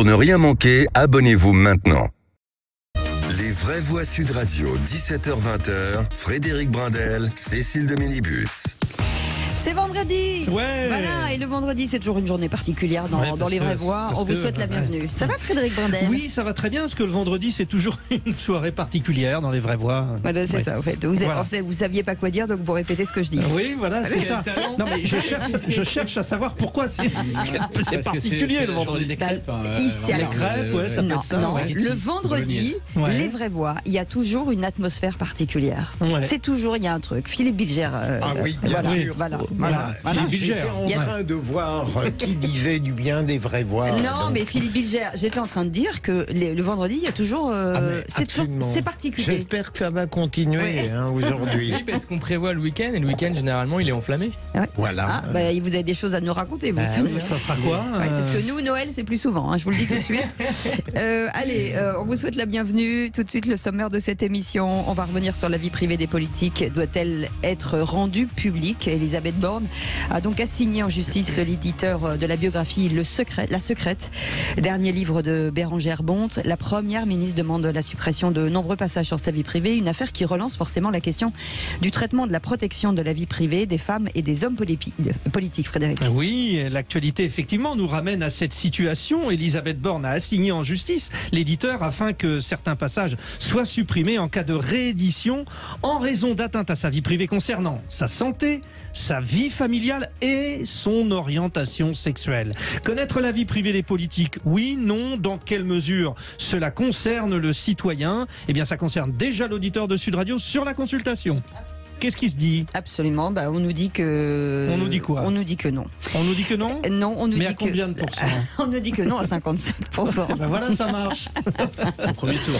Pour ne rien manquer, abonnez-vous maintenant. Les vraies voix Sud Radio, 17h-20h, Frédéric Brindel, Cécile de Minibus. C'est vendredi. Ouais. Voilà, et le vendredi, c'est toujours une journée particulière dans les vraies voix. On vous souhaite la bienvenue. Ça va, Frédéric Brindel? Oui, ça va très bien, parce que le vendredi, c'est toujours une soirée particulière dans les vraies voix. Voilà, c'est ça, en fait. Vous saviez pas quoi dire, donc vous répétez ce que je dis. Oui, voilà, c'est ça. Non, mais je cherche à savoir pourquoi c'est particulier le vendredi. Les crêpes, Ici, les crêpes, ouais, ça peut être ça. Non, Ouais. le vendredi, Ouais. les vraies voix, il y a toujours une atmosphère particulière. Ouais. C'est toujours, il y a un truc. Philippe Bilger. Ah oui, bien voilà, sûr. Voilà. Philippe Bilger. J'étais en train de voir qui disait du bien des vraies voix. Non, donc. mais Philippe Bilger, j'étais en train de dire que le vendredi, il y a toujours. Absolument. C'est particulier. J'espère que ça va continuer aujourd'hui. Oui, parce qu'on prévoit le week-end, et le week-end, généralement, il est enflammé. Voilà. Ah, bah, vous avez des choses à nous raconter, vous. Ça sera quoi Ouais, parce que nous, Noël, c'est plus souvent, je vous le dis tout de suite. Allez, on vous souhaite la bienvenue. Tout de suite, le sommaire de cette émission. On va revenir sur la vie privée des politiques. Doit-elle être rendue publique? Elisabeth Borne a donc assigné en justice l'éditeur de la biographie La Secrète, dernier livre de Bérangère Bonte. La première ministre demande la suppression de nombreux passages sur sa vie privée. Une affaire qui relance forcément la question du traitement de la protection de la vie privée des femmes et des hommes politiques, Frédéric. Oui, l'actualité effectivement nous ramène à cette situation. Elisabeth Borne a assigné en justice l'éditeur afin que certains passages soient supprimés en cas de réédition en raison d'atteinte à sa vie privée concernant sa santé, sa vie familiale et son orientation sexuelle. Connaître la vie privée des politiques, oui, non, dans quelle mesure cela concerne le citoyen? Eh bien, ça concerne déjà l'auditeur de Sud Radio sur la consultation. Qu'est-ce qui se dit? Absolument, on nous dit que... On nous dit quoi? On nous dit que non. On nous dit que non? Non, on nous Mais dit à combien de pourcents? On nous dit que non à 57%. Ben voilà, ça marche. Au premier tour.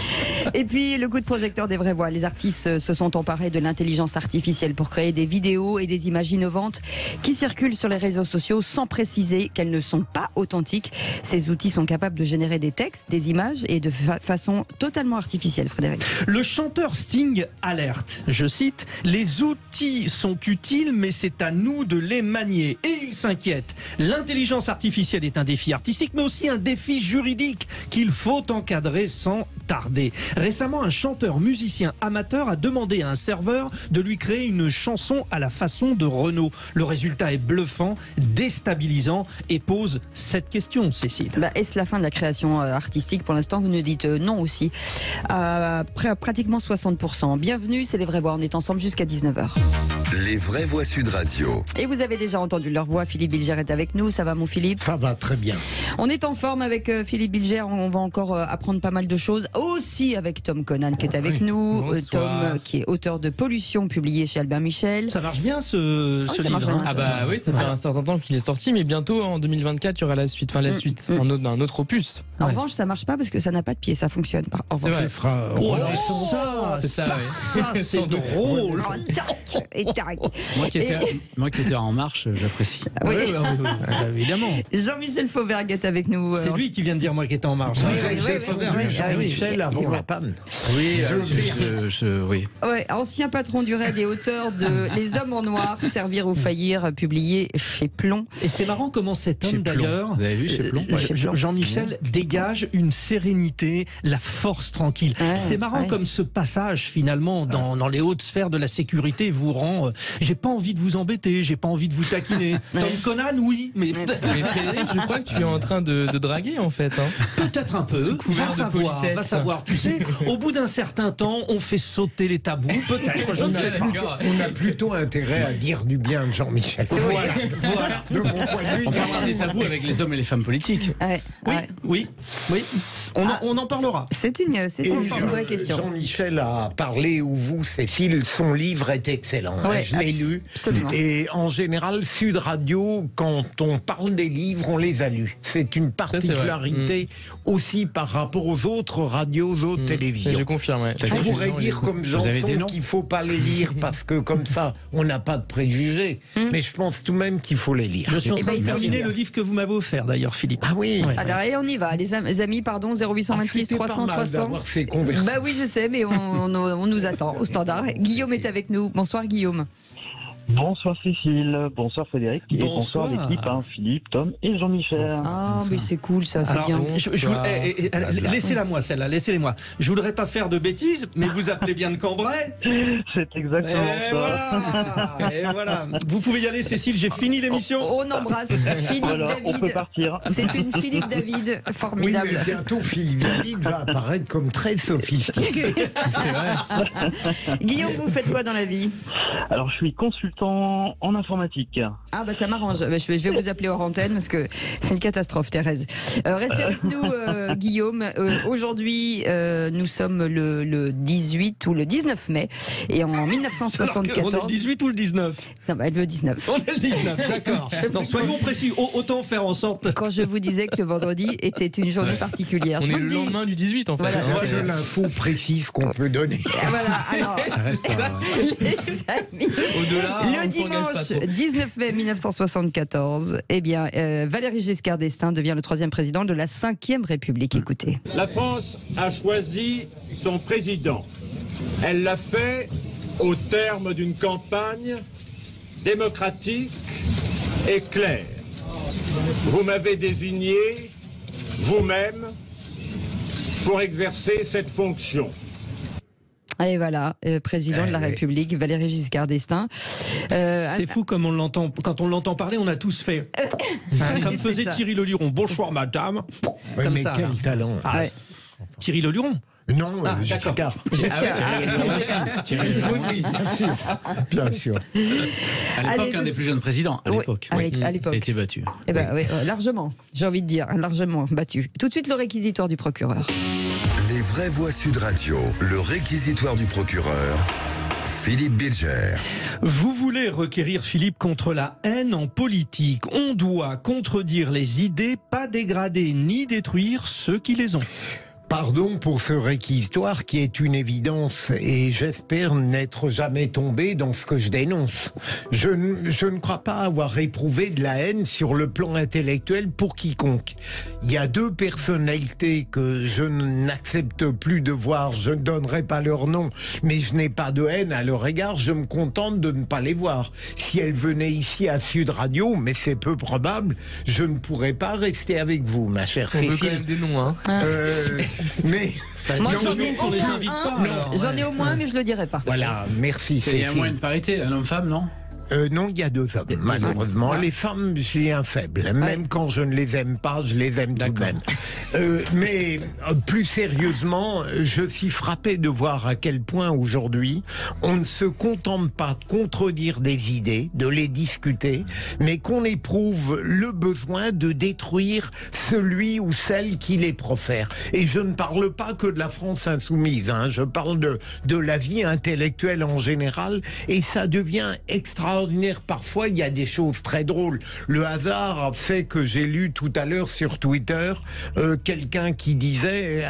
Et puis, le coup de projecteur des vraies voix. Les artistes se sont emparés de l'intelligence artificielle pour créer des vidéos et des images innovantes qui circulent sur les réseaux sociaux sans préciser qu'elles ne sont pas authentiques. Ces outils sont capables de générer des textes, des images et de façon totalement artificielle, Frédéric. Le chanteur Sting alerte, je cite, « Les outils sont utiles, mais c'est à nous de les manier. » Et il s'inquiète. L'intelligence artificielle est un défi artistique, mais aussi un défi juridique qu'il faut encadrer sans tarder. Récemment, un chanteur musicien amateur a demandé à un serveur de lui créer une chanson à la façon de Renaud. Le résultat est bluffant, déstabilisant et pose cette question, Cécile. Est-ce la fin de la création artistique? Pour l'instant, vous nous dites non aussi. Pratiquement 60%. Bienvenue, c'est les vraies voix. On est ensemble jusqu'à 19h. Les vraies voix Sud Radio. Et vous avez déjà entendu leur voix. Philippe Bilger est avec nous. Ça va, mon Philippe? Ça va très bien. On est en forme avec Philippe Bilger. On va encore apprendre pas mal de choses. Aussi avec Tom Conan qui est avec nous. Bonsoir. Tom qui est auteur de Pollution, publié chez Albin Michel. Ça marche bien ce ça livre, marche bien. Ah bah oui, ça fait un certain temps qu'il est sorti, mais bientôt en 2024, il y aura la suite, un autre opus. En revanche, ça marche pas parce que ça n'a pas de pied. Ça fonctionne pas. En revanche, vrai. Ce sera C'est ça, oui. Ça, c'est drôle. Et tac. Moi qui étais en marche, j'apprécie. Oui. Évidemment. Jean-Michel Fauvergue est avec nous. C'est lui qui vient de dire moi qui étais en marche. Jean-Michel avant la panne. Oui, oui. Ouais, ancien patron du RAID et auteur de Les Hommes en Noir, Servir ou Faillir, publié chez Plomb. Et c'est marrant comment cet homme d'ailleurs, Vous avez vu chez Plomb? Jean-Michel, dégage une sérénité, la force tranquille. Ouais, c'est marrant ouais. comme ce passage finalement dans les hautes sphères de la sécurité vous rend. J'ai pas envie de vous embêter, j'ai pas envie de vous taquiner. Tom Conan, oui, mais Mais Frédéric, je crois que tu es en train de draguer en fait. peut-être un peu. Sous couvert de politesse. Va savoir. Tu sais, au bout d'un certain temps, on fait sauter les tabous. Peut-être. Je ne sais pas. On a plutôt intérêt à dire du bien de Jean-Michel. Voilà. De mon point de vue. On parlera des tabous avec les hommes et les femmes politiques. Ouais, ouais. Oui. On en parlera. C'est une vraie question. Jean-Michel a parlé, ou vous, Cécile, son livre est excellent. Ouais, je l'ai lu. absolument. Et en général, Sud Radio, quand on parle des livres, on les a lus. C'est une particularité aussi par rapport aux autres radios, aux autres télévisions. Je confirme, ouais. Je pourrais dire comme Vous avez des Janson noms qu'il ne faut pas les lire parce que comme ça, on n'a pas de préjugés. Mais je pense tout de même qu'il faut les lire. Je suis en Eh train ben, de il faut terminer lire. le livre que vous m'avez offert d'ailleurs, Philippe. Ah oui. Ouais. Alors, et on y va, les amis, pardon, 0826 C'était pas 300 mal 300. d'avoir fait converser. Bah oui, je sais, mais on nous attend au standard. Guillaume est avec nous. Bonsoir, Guillaume. Bonsoir Cécile, bonsoir Frédéric, et bonsoir l'équipe, Philippe, Tom et Jean-Michel. Ah, mais c'est cool ça, c'est Alors, bien. Laissez-la moi celle-là, laissez-les-moi. Je voudrais pas faire de bêtises, mais vous appelez bien de Cambrai. C'est exactement ça. Et voilà. Vous pouvez y aller, Cécile, j'ai fini l'émission. On embrasse Philippe David. On peut partir. C'est une Philippe David Oui, formidable. mais bientôt Philippe David va apparaître comme très sophistiqué. C'est vrai. Guillaume, vous faites quoi dans la vie? Alors, je suis consultant en informatique. Ah bah ça m'arrange, je vais vous appeler hors antenne parce que c'est une catastrophe, Thérèse. Restez avec nous, Guillaume. Aujourd'hui, nous sommes le 18 ou le 19 mai et en 1974... On est le 18 ou le 19? Non, bah, le 19. On est le 19, d'accord. Non, soyons précis, autant faire en sorte... Quand je vous disais que le vendredi était une journée particulière. On je est vous le dis. lendemain du 18 en fait. Voilà. Moi, j'ai l'info précise qu'on peut donner. Ah, voilà, alors, les amis, Au-delà, le on ne s'engage pas dimanche trop. 19 mai 1974, eh bien, Valéry Giscard d'Estaing devient le 3e président de la 5e République. Écoutez. La France a choisi son président. Elle l'a fait au terme d'une campagne démocratique et claire. Vous m'avez désigné, vous-même, pour exercer cette fonction. Et voilà, président de la République, Valéry Giscard d'Estaing. C'est fou comme on l'entend. Quand on l'entend parler, on a tous fait. Comme C'est faisait ça. Thierry Leluron. Bonsoir madame. Ouais, Comme mais ça. quel là. talent. Ouais. Thierry Leluron. Non, Ah, Giscard. Giscard. Oui, bien sûr. À Allez, l'époque, tout un de des plus jeunes présidents. À Oui, l'époque. à Il a l'époque. été battu. Eh ben, oui, largement, j'ai envie de dire, largement battu. Tout de suite, le réquisitoire du procureur. Les vraies voix Sud Radio, le réquisitoire du procureur, Philippe Bilger. Vous voulez requérir Philippe contre la haine en politique. On doit contredire les idées, pas dégrader ni détruire ceux qui les ont. Pardon pour ce réquisitoire qui est une évidence et j'espère n'être jamais tombé dans ce que je dénonce. Je ne crois pas avoir éprouvé de la haine sur le plan intellectuel pour quiconque. Il y a deux personnalités que je n'accepte plus de voir, je ne donnerai pas leur nom, mais je n'ai pas de haine à leur égard, je me contente de ne pas les voir. Si elles venaient ici à Sud Radio, mais c'est peu probable, je ne pourrais pas rester avec vous, ma chère On veut quand Cécile. même des noms, hein. Mais Moi, Non, j'en ai on les au moins invite un. pas, alors. J'en ai au moins, mais je le dirai pas. voilà, merci Il y a moins Cécile. une parité, un homme-femme, non? Non, il y a deux hommes, malheureusement. Les femmes, j'ai un faible. Même quand je ne les aime pas, je les aime tout de même. Mais plus sérieusement, je suis frappé de voir à quel point aujourd'hui, on ne se contente pas de contredire des idées, de les discuter, mais qu'on éprouve le besoin de détruire celui ou celle qui les profère. Et je ne parle pas que de la France insoumise, hein, je parle de la vie intellectuelle en général, et ça devient extraordinaire. Parfois, il y a des choses très drôles. Le hasard a fait que j'ai lu tout à l'heure sur Twitter quelqu'un qui disait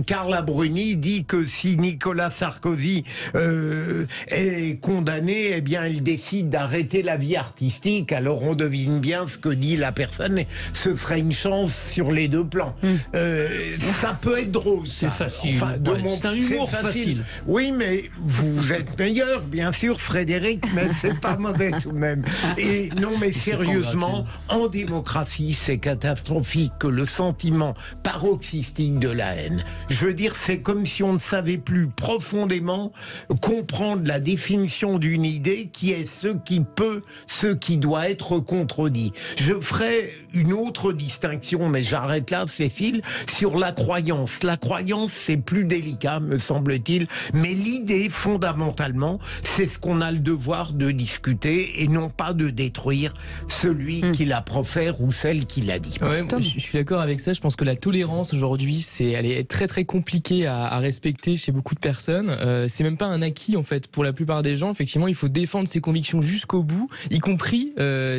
Carla Bruni dit que si Nicolas Sarkozy est condamné, eh bien, il décide d'arrêter la vie artistique. Alors, on devine bien ce que dit la personne. Ce serait une chance sur les deux plans. Ça peut être drôle. C'est facile. de Ouais, mon- c'est un humour facile. Oui, mais vous êtes meilleur, bien sûr, Frédéric, mais c'est pas mauvais tout de même. Et non, mais sérieusement, en démocratie, c'est catastrophique que le sentiment paroxystique de la haine. Je veux dire, c'est comme si on ne savait plus profondément comprendre la définition d'une idée qui est ce qui doit être contredit. Je ferai une autre distinction, mais j'arrête là, Cécile, sur la croyance. La croyance, c'est plus délicat, me semble-t-il, mais l'idée, fondamentalement, c'est ce qu'on a le devoir de discuter et non pas de détruire celui qui la profère ou celle qui l'a dit. Ouais, je suis d'accord avec ça. Je pense que la tolérance aujourd'hui, elle est très très compliquée à respecter chez beaucoup de personnes. C'est même pas un acquis en fait pour la plupart des gens. Effectivement, il faut défendre ses convictions jusqu'au bout, y compris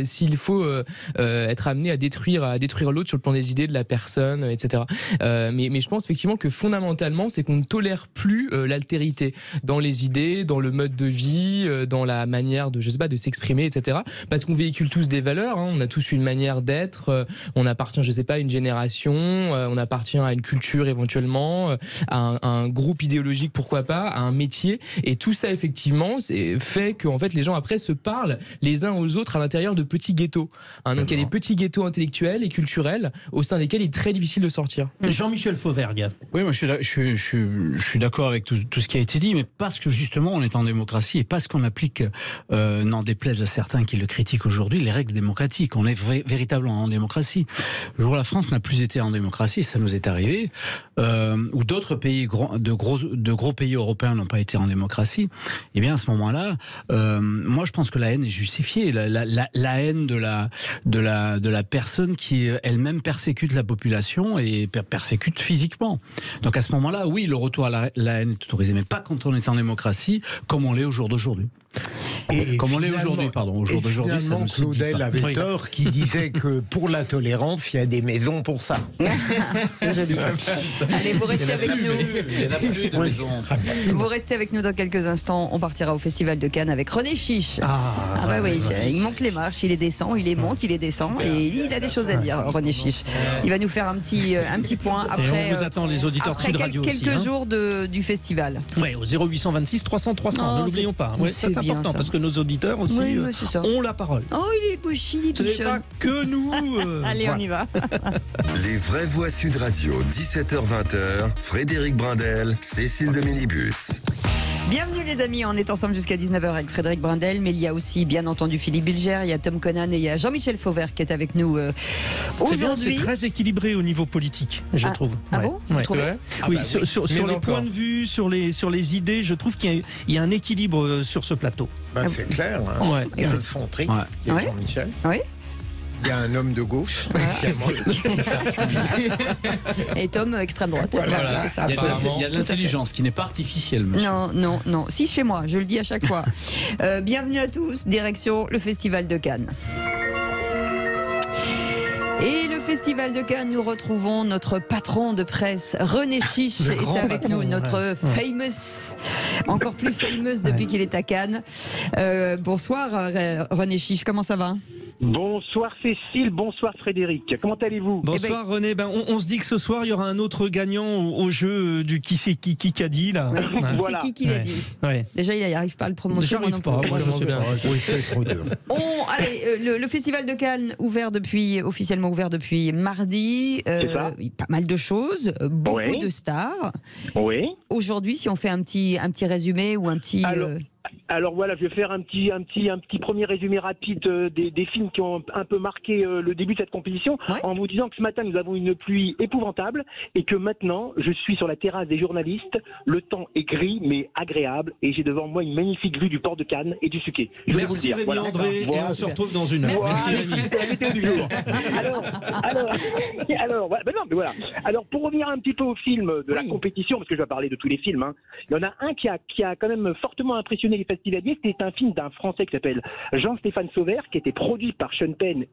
s'il faut être amené à détruire l'autre sur le plan des idées de la personne, etc. Mais je pense effectivement que fondamentalement, c'est qu'on ne tolère plus l'altérité dans les idées, dans le mode de vie, vie, dans la manière de, je sais pas, de s'exprimer, etc. Parce qu'on véhicule tous des valeurs, hein, on a tous une manière d'être, on appartient, je sais pas, à une génération, on appartient à une culture éventuellement, à un groupe idéologique, pourquoi pas, à un métier, et tout ça effectivement fait que en fait les gens après se parlent les uns aux autres à l'intérieur de petits ghettos. Hein, donc il y a des petits ghettos intellectuels et culturels au sein desquels il est très difficile de sortir. Jean-Michel Fauvergue. Oui, moi je suis d'accord avec tout ce qui a été dit, mais parce que justement on est en démocratie et parce qu'on applique, n'en déplaise à certains qui le critiquent aujourd'hui, les règles démocratiques. On est véritablement en démocratie. Le jour où la France n'a plus été en démocratie, ça nous est arrivé, ou d'autres pays, de gros pays européens n'ont pas été en démocratie, et bien à ce moment-là, moi je pense que la haine est justifiée. La haine de la personne qui elle-même persécute la population et persécute physiquement. Donc à ce moment-là, oui, le retour à la haine est autorisé, mais pas quand on est en démocratie, comme on l'est au jour d'aujourd'hui. Comme on l'est aujourd'hui, pardon. Au jour d'aujourd'hui, finalement, Claudel avait tort qui disait que pour la tolérance, il y a des maisons pour ça. C'est joli. Allez, vous restez avec nous. Vous restez avec nous dans quelques instants. On partira au Festival de Cannes avec René Chiche. Il monte les marches, il les descend, il les monte, il les descend, et il a des choses à dire, René Chiche. Il va nous faire un petit point après. Et on vous attend, les auditeurs de Sud Radio aussi. Quelques jours du festival. Oui, au 0826 300 300. Ne l'oublions pas. Ouais, c'est important ça. Parce que nos auditeurs aussi ont la parole. Oh, il est bouchi, ce n'est pas que nous. Allez, on y va. Les vraies voix Sud Radio, 17h-20h, Frédéric Brindel, Cécile de Minibus. Bienvenue les amis, on est ensemble jusqu'à 19h avec Frédéric Brindel, mais il y a aussi bien entendu Philippe Bilger, il y a Tom Conan et il y a Jean-Michel Fauvergue qui est avec nous aujourd'hui. C'est très équilibré au niveau politique, je trouve. Ah bon, vous trouvez? Oui, sur les points de vue, sur les idées, je trouve qu'il y a un équilibre sur ce plateau. C'est clair, hein. Il y a un centriste, il y a Jean-Michel. Oui. Il y a un homme de gauche. Et Tom, extrême droite. Voilà. C'est ça. Il y a de l'intelligence qui n'est pas artificielle, monsieur. Non. Si, chez moi, je le dis à chaque fois. Bienvenue à tous, direction le Festival de Cannes. Et le Festival de Cannes, nous retrouvons notre patron de presse, René Chiche, est avec nous, notre famous, encore plus famous depuis qu'il est à Cannes. Bonsoir René Chiche, comment ça va ? Bonsoir Cécile, bonsoir Frédéric, comment allez-vous ? Bonsoir René, on se dit que ce soir il y aura un autre gagnant au jeu du qui c'est qui a dit là. Voilà. Qui l'a dit. Déjà il n'y arrive pas à le prononcer. J'arrive pas, moi je sais pas. Allez, le Festival de Cannes officiellement ouvert depuis mardi, pas mal de choses, beaucoup de stars. Oui. Aujourd'hui, si on fait un petit résumé ou un petit... Alors voilà, je vais faire un petit premier résumé rapide des films qui ont un peu marqué le début de cette compétition, en vous disant que ce matin nous avons une pluie épouvantable et que maintenant je suis sur la terrasse des journalistes, le temps est gris mais agréable et j'ai devant moi une magnifique vue du port de Cannes et du Suquet. Merci Rémi André, et on se retrouve dans une heure. Merci Rémi. C'est la météo du jour. Alors pour revenir un petit peu au film de la compétition, parce que je vais parler de tous les films, il y en a un qui a quand même fortement impressionné les festivaliers. C'était un film d'un Français qui s'appelle Jean-Stéphane Sauvert, qui était produit par Sean Penn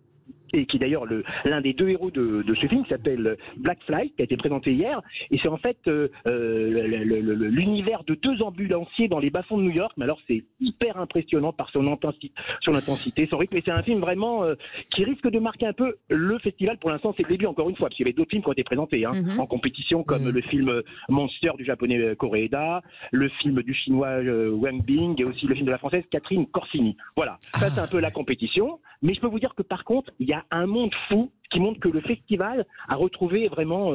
et qui est d'ailleurs l'un des deux héros de ce film, qui s'appelle Black Fly, qui a été présenté hier. Et c'est en fait l'univers de deux ambulanciers dans les bas-fonds de New York. Mais alors c'est hyper impressionnant par son intensité, son rythme. Et c'est un film vraiment qui risque de marquer un peu le festival. Pour l'instant, c'est le début, encore une fois, parce qu'il y avait d'autres films qui ont été présentés en compétition, comme le film Monster du japonais Koreeda, le film du chinois Wang Bing, et aussi le film de la française Catherine Corsini. Voilà, ça c'est un peu la compétition. Mais je peux vous dire que par contre, il y a un monde fou qui montre que le festival a retrouvé vraiment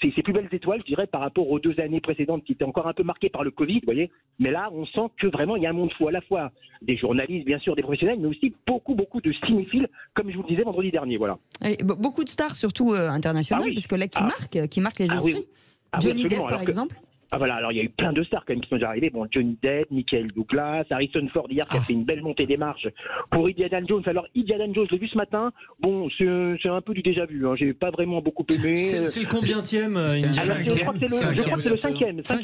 ses plus belles étoiles, je dirais, par rapport aux 2 années précédentes qui étaient encore un peu marquées par le Covid, vous voyez. Mais là, on sent que vraiment, il y a un monde fou, à la fois des journalistes, bien sûr, des professionnels, mais aussi beaucoup de cinéphiles, comme je vous le disais vendredi dernier, voilà. Et beaucoup de stars, surtout internationales, parce que là, qui marquent les esprits. Johnny Depp, par exemple. Voilà, alors il y a eu plein de stars quand même qui sont déjà arrivés. Bon, Johnny Depp, Michael Douglas, Harrison Ford hier qui a fait une belle montée des marches pour Indiana Jones. Alors Indiana Jones, je l'ai vu ce matin. Bon, c'est un peu du déjà vu. J'ai pas vraiment beaucoup aimé. C'est le combienième Je crois que c'est le cinquième. C'est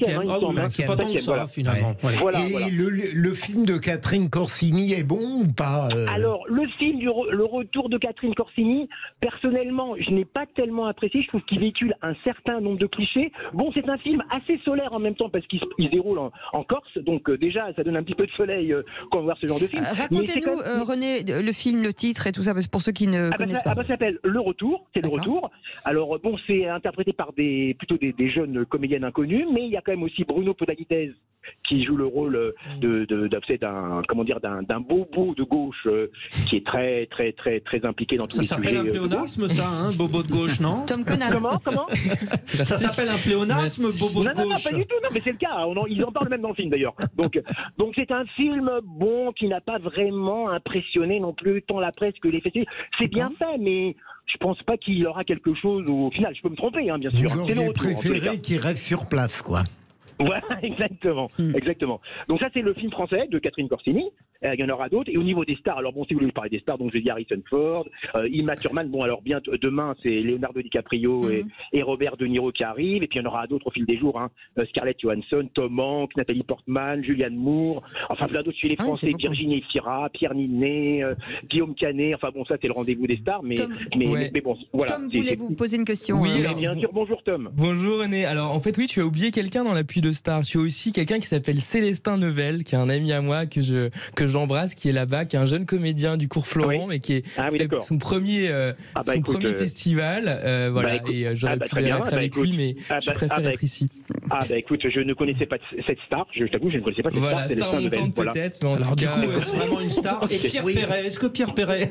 pas tant que ça finalement. Et le film de Catherine Corsini est bon ou pas Alors le film le retour de Catherine Corsini, personnellement, je n'ai pas tellement apprécié. Je trouve qu'il véhicule un certain nombre de clichés. Bon, c'est un film assez solide solaire en même temps parce qu'il se déroule en Corse, donc déjà ça donne un petit peu de soleil quand on voit ce genre de film. Racontez-nous, René, le film, le titre et tout ça, pour ceux qui ne connaissent pas. Ça s'appelle Le Retour, c'est Le Retour. Alors bon, c'est interprété par plutôt des jeunes comédiennes inconnues, mais il y a quand même aussi Bruno Podalides qui joue le rôle d'un bobo de gauche qui est très très très très impliqué dans tous les sujets. Ça s'appelle un pléonasme, ça, bobo de gauche, non? Tom Conal. Comment Ça s'appelle un pléonasme, bobo de gauche? Non, pas du tout. Non, mais c'est le cas. Ils en parlent même dans le film d'ailleurs. Donc c'est un film qui n'a pas vraiment impressionné non plus tant la presse que les festivals. C'est bien fait, mais je pense pas qu'il aura quelque chose au final. Je peux me tromper, bien sûr. Vous auriez préféré qu'il reste sur place, quoi. Voilà, exactement. Donc ça, c'est le film français de Catherine Corsini. Il y en aura d'autres. Et au niveau des stars, alors bon, si vous voulez parler des stars, donc je vais dire Harrison Ford, Uma Thurman. Bon, alors bien demain, c'est Leonardo DiCaprio et Robert De Niro qui arrivent. Et puis il y en aura d'autres au fil des jours. Scarlett Johansson, Tom Hanks, Nathalie Portman, Julianne Moore. Enfin, plein d'autres chez les Français. Virginie Efira, Pierre Ninet, Guillaume Canet. Enfin bon, ça c'est le rendez-vous des stars. Mais bon, voilà. Tom, voulez-vous poser une question? Oui, bien sûr. Bonjour Tom. Bonjour René. Alors en fait, oui, tu as oublié quelqu'un dans l'appui de stars. Tu as aussi quelqu'un qui s'appelle Célestin Neuvel, qui est un ami à moi que j'embrasse, qui est là-bas, qui est un jeune comédien du cours Florent, mais qui est son premier festival. Voilà, et j'aurais pu être avec lui, mais je préfère être ici. Écoute, je ne connaissais pas cette star. Je t'avoue, je ne connaissais pas cette star. Star montante peut-être, mais en tout cas, c'est vraiment une star. Et Pierre Perret, est-ce que Pierre Perret?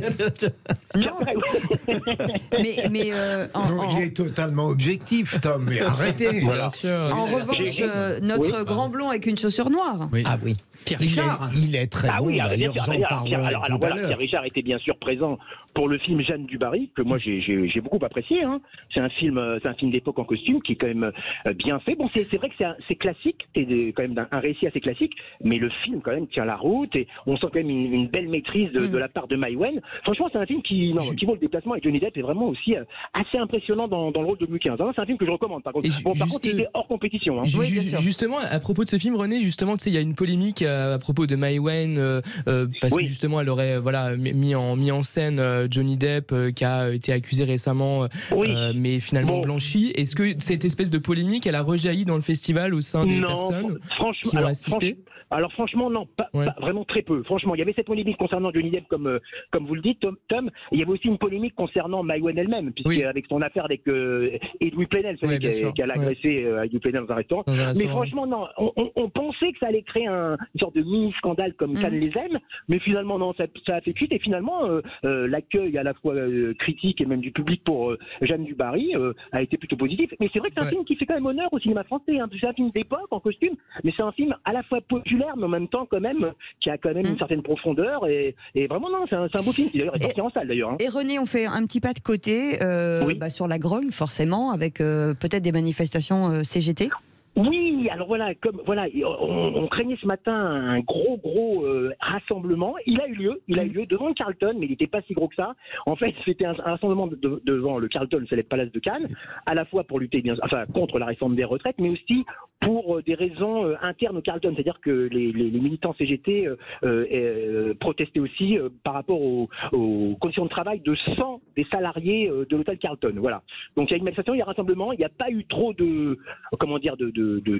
Non. mais il est totalement objectif, Tom. Mais arrêtez. Bien sûr. En revanche, notre grand blond avec une chaussure noire. Oui. Ah oui. Pierre Richard. Il est très bon, d'ailleurs, j'en parlerai tout à l'heure. Pierre Richard était bien sûr présent pour le film Jeanne du Barry, que moi j'ai beaucoup apprécié. C'est un film d'époque en costume qui est quand même bien fait. Bon, c'est vrai que c'est classique, c'est quand même un récit assez classique, mais le film quand même tient la route et on sent quand même une belle maîtrise de la part de Mai Wen. Franchement, c'est un film qui vaut le déplacement, et Johnny Depp est vraiment aussi assez impressionnant dans le rôle de Louis XV. C'est un film que je recommande, par contre. Par contre, il était hors compétition. Justement, à propos de ce film, René, justement, tu sais, il y a une polémique à propos de Mai Wen parce que justement, elle aurait mis en scène Johnny Depp qui a été accusé récemment, mais finalement blanchi. Est-ce que cette espèce de polémique, elle a rejailli dans le festival au sein des personnes qui ont assisté? Alors franchement, non, pas vraiment très peu. Franchement, il y avait cette polémique concernant Johnny Depp, comme vous le dites, Tom. Il y avait aussi une polémique concernant Mai Wen elle-même, puisque avec son affaire avec Edoui Plenel, qu'elle a agressé Edoui Plenel dans un restaurant. Mais franchement, non, on pensait que ça allait créer une sorte de mini-scandale comme Cannes les aime, mais finalement, non, ça a fait fuite. Et finalement, l'accueil à la fois critique et même du public pour Jeanne du Barry a été plutôt positif. Mais c'est vrai que c'est un film qui fait quand même honneur au cinéma français. C'est un film d'époque, en costume, mais c'est un film à la fois populaire, mais en même temps quand même qui a quand même une certaine profondeur et vraiment non, c'est un beau film qui d'ailleurs est sorti en salle d'ailleurs. Et René, on fait un petit pas de côté sur la grogne forcément avec peut-être des manifestations CGT. Oui, alors on craignait ce matin un gros rassemblement. Il a eu lieu devant le Carlton, mais il n'était pas si gros que ça. En fait, c'était un rassemblement devant le Carlton, c'est le Palace de Cannes, à la fois pour lutter contre la réforme des retraites, mais aussi pour des raisons internes au Carlton, c'est-à-dire que les militants CGT protestaient aussi par rapport aux conditions de travail de 100 des salariés de l'hôtel Carlton. Voilà. Donc il y a une manifestation, il y a un rassemblement, il n'y a pas eu trop il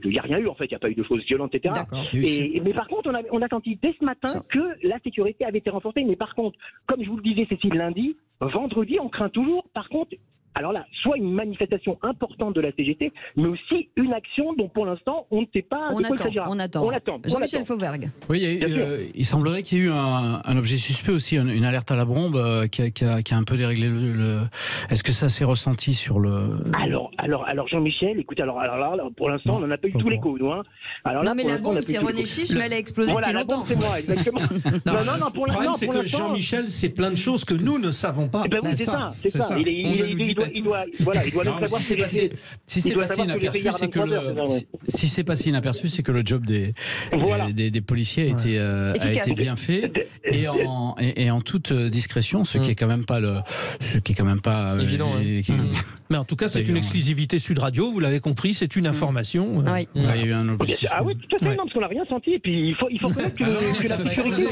n'y a rien eu en fait, il n'y a pas eu de choses violentes, etc. Mais par contre, on a senti dès ce matin que la sécurité avait été renforcée. Mais par contre, comme je vous le disais, Cécile, lundi, vendredi, on craint toujours, par contre, alors là, soit une manifestation importante de la CGT, mais aussi une action dont pour l'instant on ne sait pas de quoi il s'agira. On attend. Jean-Michel Fauvergue. Oui, il semblerait qu'il y ait eu un objet suspect aussi, une alerte à la bombe qui a un peu déréglé le. Est-ce que ça s'est ressenti sur le. Alors Jean-Michel, écoute, alors là, pour l'instant, on n'en a pas eu tous les coups, nous. Alors, non, mais la bombe, c'est René Chiche, mais elle a explosé depuis longtemps. C'est moi, exactement. non, pour l'instant. Le problème, c'est que Jean-Michel, c'est plein de choses que nous ne savons pas. Oui, c'est ça. Il doit savoir si c'est passé inaperçu, c'est que si c'est passé inaperçu, c'est que le job des policiers a été bien fait et en toute discrétion, ce qui est quand même pas évident. Mais en tout cas, c'est une exclusivité Sud Radio, vous l'avez compris, c'est une information. Oui. Il y a eu un objectif. Ah oui, tout à fait, non, parce qu'on n'a rien senti. Et puis, il faut connaître que la maturité...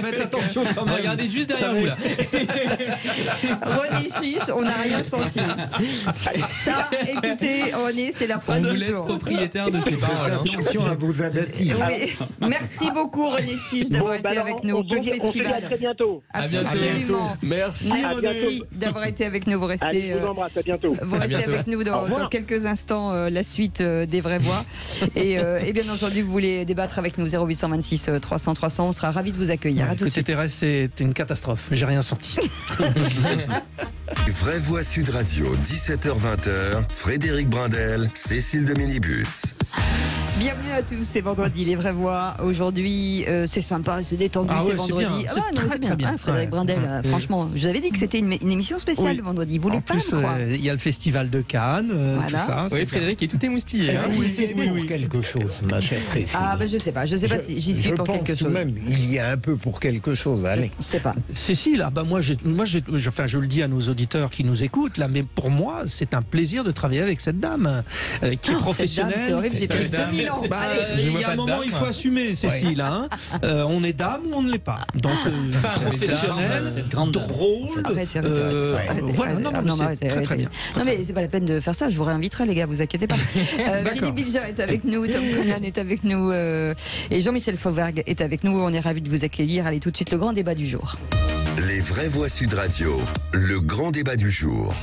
Faites attention quand même. Regardez juste derrière vous là. René Chiche, on n'a rien senti. Ça, écoutez, René, c'est la On phrase vous du laisse jour. propriétaire de ces paroles. Attention à vos abattis. Oui. Merci beaucoup, René Chiche, d'avoir été avec nous. Bon On se dit à festival. très bientôt. À bientôt. Absolument. Merci. Merci d'avoir été avec nous. Vous Allez, restez, je vous embrasse, à bientôt. vous restez bientôt. avec nous dans quelques instants, la suite des vraies voix. Et bien entendu, vous voulez débattre avec nous 0826 300 300. On sera ravis de vous accueillir. À tout de Côté suite. terrestre, c'est une catastrophe. J'ai rien senti. Vraie Voix Sud Radio, 17h-20h, Frédéric Brindel, Cécile de Minibus. Bienvenue à tous, c'est vendredi, les vraies voix. Aujourd'hui, c'est sympa, c'est détendu, Ah c'est ouais, c'est vendredi. bien, c'est non, très, très bien. Ah, Frédéric Ouais. Brindel, franchement, je vous avais dit que c'était une émission spéciale Oui. le vendredi. Vous voulez En pas plus, me croire. il y a le festival de Cannes, Voilà. tout ça. Oui, c'est Frédéric est tout émoustillé. Hein. Pour quelque chose, ma chère Cécile. Ah, ben je sais pas si j'y suis je pour pense quelque tout chose. de même, il y a un peu pour quelque chose. Allez. Je sais pas. Cécile, ah bah moi, je le dis à nos auditeurs qui nous écoutent là, mais pour moi, c'est un plaisir de travailler avec cette dame qui est professionnelle. Cette dame, c'est horrible, j'ai Cette plus de dame, 2000 ans. Bah, Allez. Je il vois y a pas un de moment, dame. il faut assumer, Cécile. Hein. On est dame ou on ne l'est pas. Donc, professionnelle, Cette grande dame. drôle. Arrêtez. Voilà, non, mais c'est arrêtez. très bien. Non, mais c'est pas la peine de faire ça. Je vous réinviterai, les gars, vous inquiétez pas. Philippe Bilger est avec nous, Tom Conan est avec nous et Jean-Michel Fauvergue est avec nous. On est ravis de vous accueillir. Allez, tout de suite, le grand débat du jour. Les Vraies Voix Sud Radio, le grand débat du jour.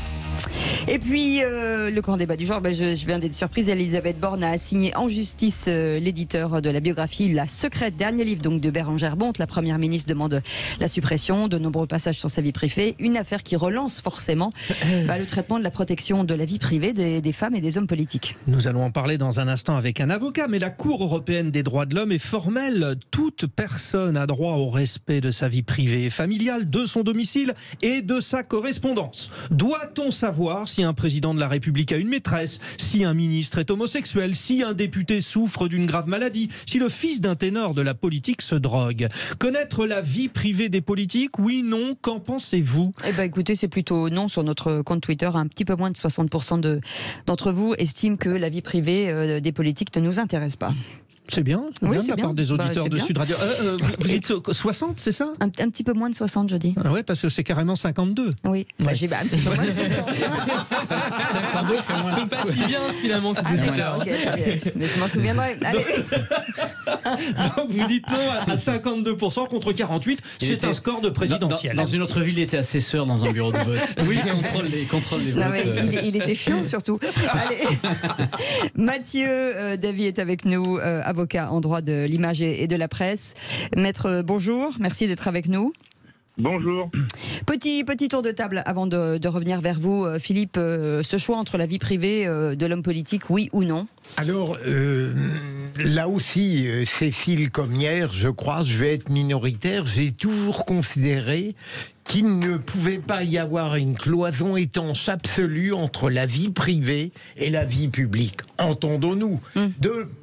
Et puis, le grand débat du jour, je viens d'être surprise. Elisabeth Borne a assigné en justice l'éditeur de la biographie La Secrète, dernier livre donc de Bérengère Bonte. La première ministre demande la suppression de nombreux passages sur sa vie privée. Une affaire qui relance forcément le traitement de la protection de la vie privée des femmes et des hommes politiques. Nous allons en parler dans un instant avec un avocat, mais la Cour européenne des droits de l'homme est formelle. Toute personne a droit au respect de sa vie privée et familiale, de son domicile et de sa correspondance. Doit-on savoir si un président de la République a une maîtresse, si un ministre est homosexuel, si un député souffre d'une grave maladie, si le fils d'un ténor de la politique se drogue? Connaître la vie privée des politiques, oui, non, qu'en pensez-vous? Eh ben, écoutez, c'est plutôt non sur notre compte Twitter. Un petit peu moins de 60% d'entre vous estiment que la vie privée des politiques ne nous intéresse pas. C'est bien, Oui, bien c'est de la bien. part des auditeurs C'est de bien. Sud Radio. Vous dites 60, c'est ça? Un petit peu moins de 60, je dis. Ah ouais, parce que c'est carrément 52. Oui, j'ai un petit peu moins de 60. Ils sont pas si bien finalement ces Ah, auditeurs. d'accord, ok, très bien. Mais je m'en souviendrai. Allez. Donc vous dites non à 52% contre 48, c'est un score de présidentiel. Dans une autre ville, il était assesseur dans un bureau de vote. Oui, contrôle les Non, votes. mais il était chiant surtout. Allez. Mathieu Davy est avec nous, avocat en droit de l'image et de la presse. Maître, bonjour, merci d'être avec nous. Bonjour. Petit tour de table avant de revenir vers vous, Philippe. Ce choix entre la vie privée de l'homme politique, oui ou non? Alors, là aussi, Cécile comme hier, je crois, je vais être minoritaire, j'ai toujours considéré qu'il ne pouvait pas y avoir une cloison étanche absolue entre la vie privée et la vie publique. Entendons-nous,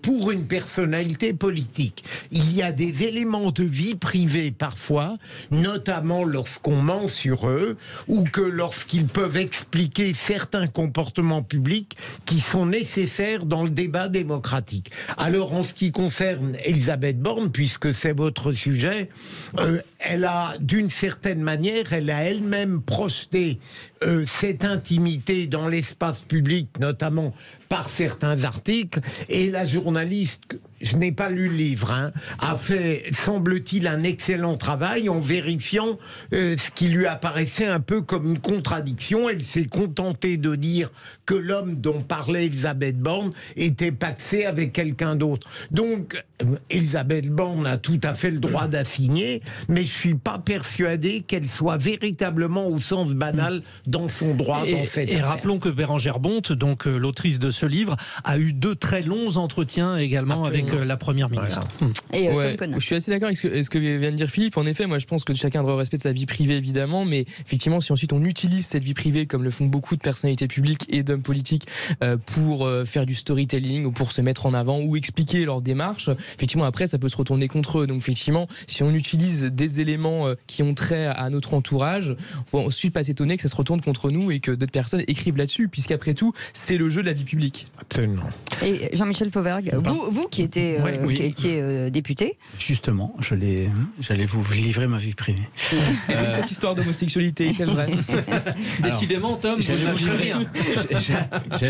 pour une personnalité politique, il y a des éléments de vie privée parfois, notamment lorsqu'on ment sur eux, ou que lorsqu'ils peuvent expliquer certains comportements publics qui sont nécessaires dans le débat démocratique. Alors, en ce qui concerne Elisabeth Borne, puisque c'est votre sujet, elle a, d'une certaine manière, elle a elle-même projeté cette intimité dans l'espace public, notamment par certains articles, et la journaliste, je n'ai pas lu le livre, a fait, semble-t-il, un excellent travail en vérifiant ce qui lui apparaissait un peu comme une contradiction. Elle s'est contentée de dire que l'homme dont parlait Elisabeth Borne était paxé avec quelqu'un d'autre. Donc, Elisabeth Borne a tout à fait le droit d'assigner, mais je suis pas persuadé qu'elle soit véritablement au sens banal dans son droit dans cette affaire. Rappelons que Bérengère Bonte, donc l'autrice de ce livre, a eu 2 très longs entretiens également avec la première ministre. Et Ouais, Tom Conan. je suis assez d'accord avec ce que vient de dire Philippe. En effet, moi je pense que chacun doit respecter sa vie privée évidemment, mais effectivement si ensuite on utilise cette vie privée comme le font beaucoup de personnalités publiques et d'hommes politiques pour faire du storytelling ou pour se mettre en avant ou expliquer leur démarche, effectivement après ça peut se retourner contre eux. Donc effectivement si on utilise des éléments qui ont trait à notre entourage, faut ensuite pas s'étonner que ça se retourne tourne contre nous et que d'autres personnes écrivent là-dessus, puisqu'après tout, c'est le jeu de la vie publique. Absolument. Et Jean-Michel Fauvergue, vous qui étiez qui étiez député. Justement, j'allais vous livrer ma vie privée. Comme cette histoire d'homosexualité, est-elle vraie? Décidément, Tom, j'allais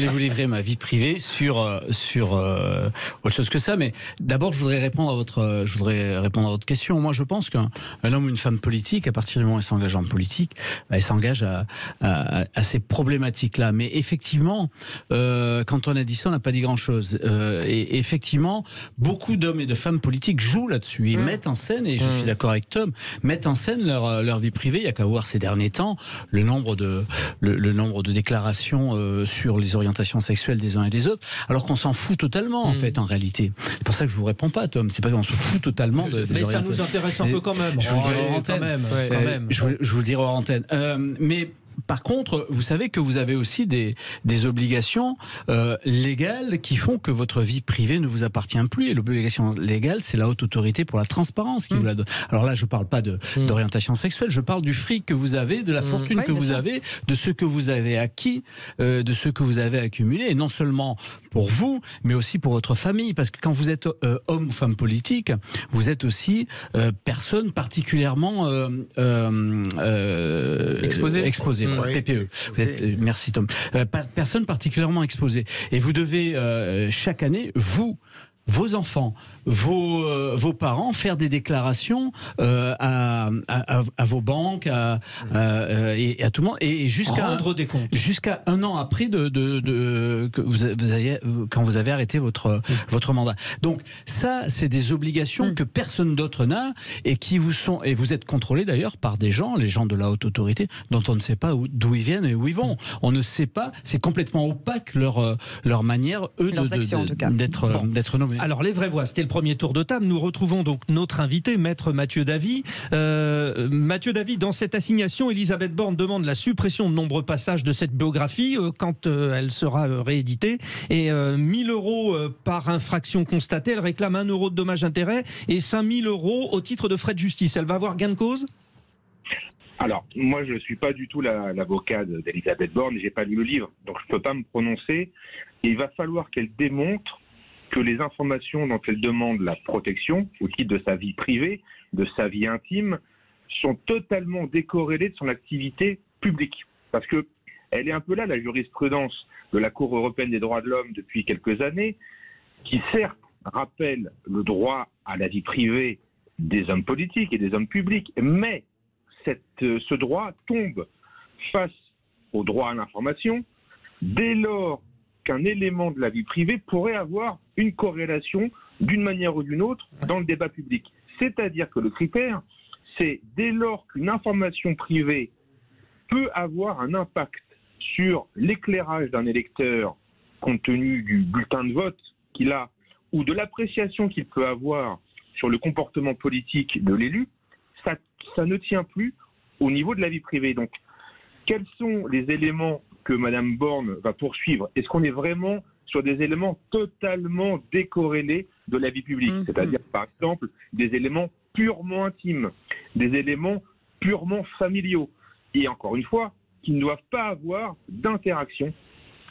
vous livrer ma vie privée sur autre chose que ça, mais d'abord je voudrais répondre à votre question. Moi, je pense qu'un homme ou une femme politique, à partir du moment où il s'engage en politique, il s'engage à ces problématiques-là. Mais effectivement, quand on a dit ça, on n'a pas dit grand-chose. Et effectivement, beaucoup d'hommes et de femmes politiques jouent là-dessus. Ils mettent en scène, et je suis d'accord avec Tom, mettent en scène leur vie privée. Il n'y a qu'à voir ces derniers temps le nombre de déclarations sur les orientations sexuelles des uns et des autres, alors qu'on s'en fout totalement, en fait, en réalité. C'est pour ça que je vous réponds pas, Tom. C'est pas qu'on se fout totalement de. Mais ça nous intéresse un peu quand même. Je vous le dirai hors antenne. Je vous le dirai hors antenne. Mais par contre, vous savez que vous avez aussi des obligations légales qui font que votre vie privée ne vous appartient plus. Et l'obligation légale, c'est la haute autorité pour la transparence qui vous la donne. Alors là, je ne parle pas d'orientation sexuelle, je parle du fric que vous avez, de la fortune que vous avez, de ce que vous avez acquis, de ce que vous avez accumulé. Et non seulement pour vous, mais aussi pour votre famille. Parce que quand vous êtes homme ou femme politique, vous êtes aussi personne particulièrement exposée. PPE. Merci Tom. Personne particulièrement exposée. Et vous devez chaque année, vos enfants, vos parents, faire des déclarations à vos banques et à tout le monde, et rendre des comptes jusqu'à un an après quand vous avez arrêté votre mandat. Donc ça, c'est des obligations que personne d'autre n'a et qui vous sont, et vous êtes contrôlés d'ailleurs par des gens, les gens de la haute autorité, dont on ne sait pas d'où ils viennent et où ils vont. On ne sait pas, c'est complètement opaque leur manière, d'être nommés. Alors, les vraies voix, c'était le premier tour de table. Nous retrouvons donc notre invité, Maître Mathieu Davy. Mathieu Davy, dans cette assignation, Elisabeth Borne demande la suppression de nombreux passages de cette biographie quand elle sera rééditée. Et 1 000 € par infraction constatée. Elle réclame 1 € de dommages-intérêts et 5 000 € au titre de frais de justice. Elle va avoir gain de cause ? Alors, moi, je ne suis pas du tout l'avocat d'Elisabeth Borne, je n'ai pas lu le livre, donc je ne peux pas me prononcer. Et il va falloir qu'elle démontre que les informations dont elle demande la protection, au titre de sa vie privée, de sa vie intime, sont totalement décorrélées de son activité publique. Parce que elle est un peu là, la jurisprudence de la Cour européenne des droits de l'homme depuis quelques années, qui certes rappelle le droit à la vie privée des hommes politiques et des hommes publics, mais ce droit tombe face au droit à l'information dès lors qu'un élément de la vie privée pourrait avoir une corrélation d'une manière ou d'une autre dans le débat public. C'est-à-dire que le critère, c'est dès lors qu'une information privée peut avoir un impact sur l'éclairage d'un électeur compte tenu du bulletin de vote qu'il a ou de l'appréciation qu'il peut avoir sur le comportement politique de l'élu, ça ne tient plus au niveau de la vie privée. Donc, quels sont les éléments que Mme Borne va poursuivre? Est-ce qu'on est vraiment sur des éléments totalement décorrélés de la vie publique? C'est-à-dire, par exemple, des éléments purement intimes, des éléments purement familiaux, et encore une fois, qui ne doivent pas avoir d'interaction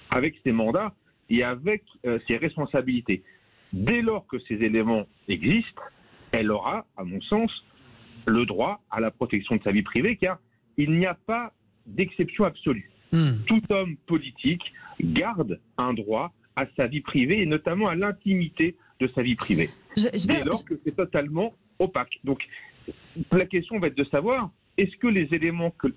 avec ses mandats et avec ses responsabilités. Dès lors que ces éléments existent, elle aura, à mon sens, le droit à la protection de sa vie privée, car il n'y a pas d'exception absolue. Tout homme politique garde un droit à sa vie privée et notamment à l'intimité de sa vie privée. Dès lors que c'est totalement opaque. Donc, la question va être de savoir, est-ce que les éléments que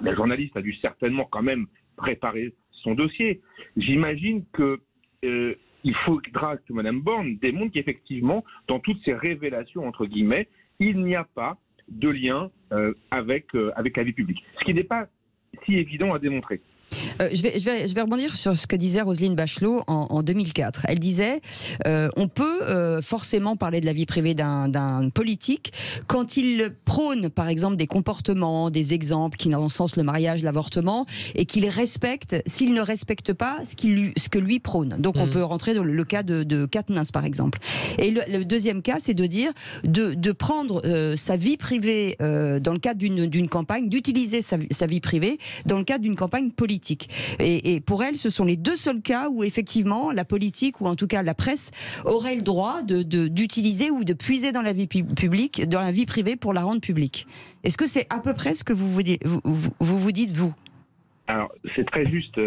la journaliste a dû certainement quand même préparer son dossier, j'imagine que il faudra que Mme Borne démontre qu'effectivement, dans toutes ces révélations, entre guillemets, il n'y a pas de lien avec la vie publique. Ce qui n'est pas si évident à démontrer. Je vais rebondir sur ce que disait Roselyne Bachelot en 2004. Elle disait on peut forcément parler de la vie privée d'un politique quand il prône, par exemple, des comportements, des exemples qui encensent le mariage, l'avortement, et qu'il respecte, s'il ne respecte pas ce que lui prône. Donc on peut rentrer dans le cas de Quatennens, par exemple. Et le deuxième cas, c'est de dire de prendre sa vie privée dans le cadre d'une campagne, d'utiliser sa vie privée dans le cadre d'une campagne politique. Et pour elle, ce sont les deux seuls cas où effectivement la politique, ou en tout cas la presse, aurait le droit d'utiliser ou de puiser dans la vie publique, dans la vie privée pour la rendre publique. Est-ce que c'est à peu près ce que vous vous dites, vous ? Alors, c'est très juste,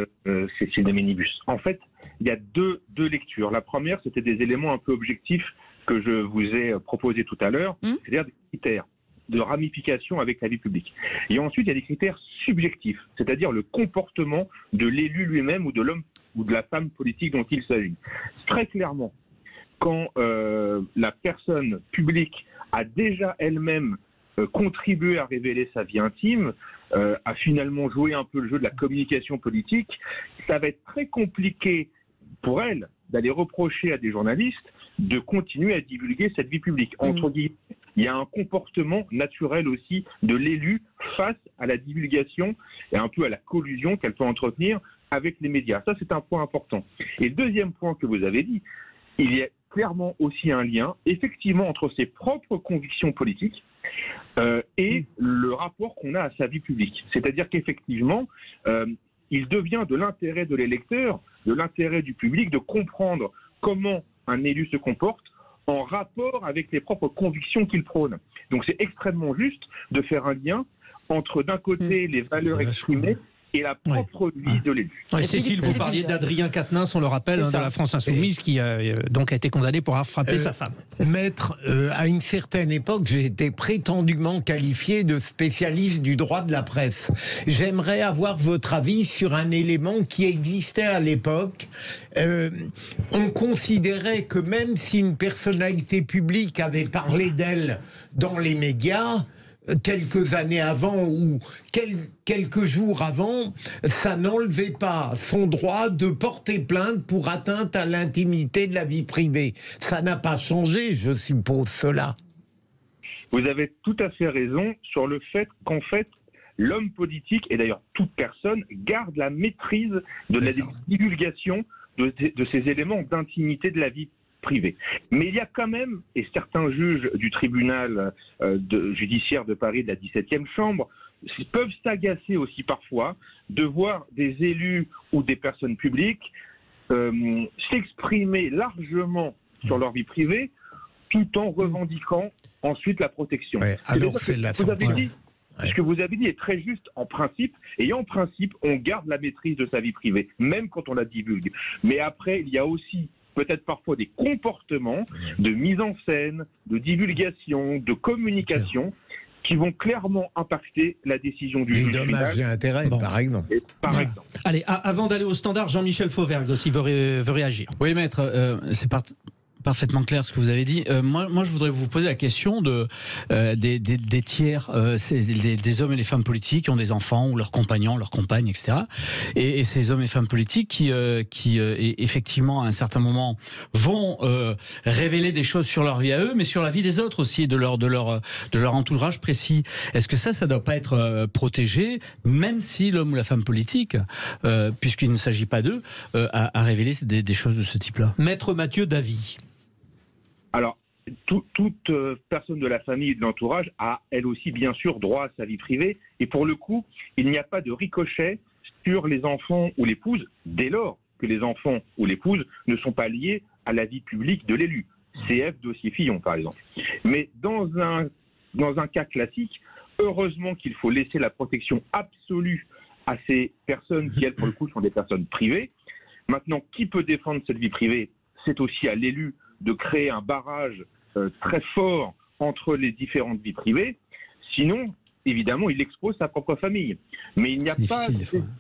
Cécile de Ménibus. En fait, il y a deux lectures. La première, c'était des éléments un peu objectifs que je vous ai proposés tout à l'heure, c'est-à-dire des critères de ramification avec la vie publique. Et ensuite, il y a des critères subjectifs, c'est-à-dire le comportement de l'élu lui-même ou de l'homme ou de la femme politique dont il s'agit. Très clairement, quand la personne publique a déjà elle-même contribué à révéler sa vie intime, a finalement joué un peu le jeu de la communication politique, ça va être très compliqué pour elle d'aller reprocher à des journalistes de continuer à divulguer cette vie publique. Entre guillemets, il y a un comportement naturel aussi de l'élu face à la divulgation et un peu à la collusion qu'elle peut entretenir avec les médias. Ça, c'est un point important. Et le deuxième point que vous avez dit, il y a clairement aussi un lien, effectivement, entre ses propres convictions politiques et le rapport qu'on a à sa vie publique. C'est-à-dire qu'effectivement, il devient de l'intérêt de l'électeur, de l'intérêt du public, de comprendre comment un élu se comporte en rapport avec les propres convictions qu'il prône. Donc c'est extrêmement juste de faire un lien entre, d'un côté, les valeurs exprimées et la propre vie de l'élu. Cécile, vous parliez d'Adrien Quatennens, on le rappelle, de la France Insoumise, qui donc a été condamné pour avoir frappé sa femme. Maître, à une certaine époque, j'ai été prétendument qualifié de spécialiste du droit de la presse. J'aimerais avoir votre avis sur un élément qui existait à l'époque. On considérait que même si une personnalité publique avait parlé d'elle dans les médias, quelques années avant ou quelques jours avant, ça n'enlevait pas son droit de porter plainte pour atteinte à l'intimité de la vie privée. Ça n'a pas changé, je suppose, cela. Vous avez tout à fait raison sur le fait qu'en fait, l'homme politique, et d'ailleurs toute personne, garde la maîtrise de la divulgation de ces éléments d'intimité de la vie privée. Mais il y a quand même, et certains juges du tribunal judiciaire de Paris de la 17e chambre peuvent s'agacer aussi parfois de voir des élus ou des personnes publiques s'exprimer largement sur leur vie privée tout en revendiquant ensuite la protection. Alors c'est la sanction. Ce que vous avez dit est très juste en principe, et en principe, on garde la maîtrise de sa vie privée, même quand on la divulgue. Mais après, il y a aussi peut-être parfois des comportements de mise en scène, de divulgation, de communication qui vont clairement impacter la décision du juge final. Les dommages et intérêts, par exemple. Allez, avant d'aller au standard, Jean-Michel Fauvergue aussi veut réagir. Oui, maître, c'est parfaitement clair ce que vous avez dit. Moi, je voudrais vous poser la question des tiers, des hommes et des femmes politiques qui ont des enfants ou leurs compagnons, leurs compagnes, etc. Et ces hommes et femmes politiques qui effectivement, à un certain moment, vont révéler des choses sur leur vie à eux, mais sur la vie des autres aussi, de leur entourage précis. Est-ce que ça ne doit pas être protégé, même si l'homme ou la femme politique, puisqu'il ne s'agit pas d'eux, a révélé des choses de ce type-là? Maître Mathieu Davy. Alors, toute personne de la famille et de l'entourage a, elle aussi, bien sûr, droit à sa vie privée. Et pour le coup, il n'y a pas de ricochet sur les enfants ou l'épouse, dès lors que les enfants ou l'épouse ne sont pas liés à la vie publique de l'élu. CF, dossier Fillon, par exemple. Mais dans un cas classique, heureusement qu'il faut laisser la protection absolue à ces personnes qui, elles, pour le coup, sont des personnes privées. Maintenant, qui peut défendre cette vie privée? C'est aussi à l'élu de créer un barrage très fort entre les différentes vies privées. Sinon, évidemment, il expose sa propre famille. Mais il n'y a pas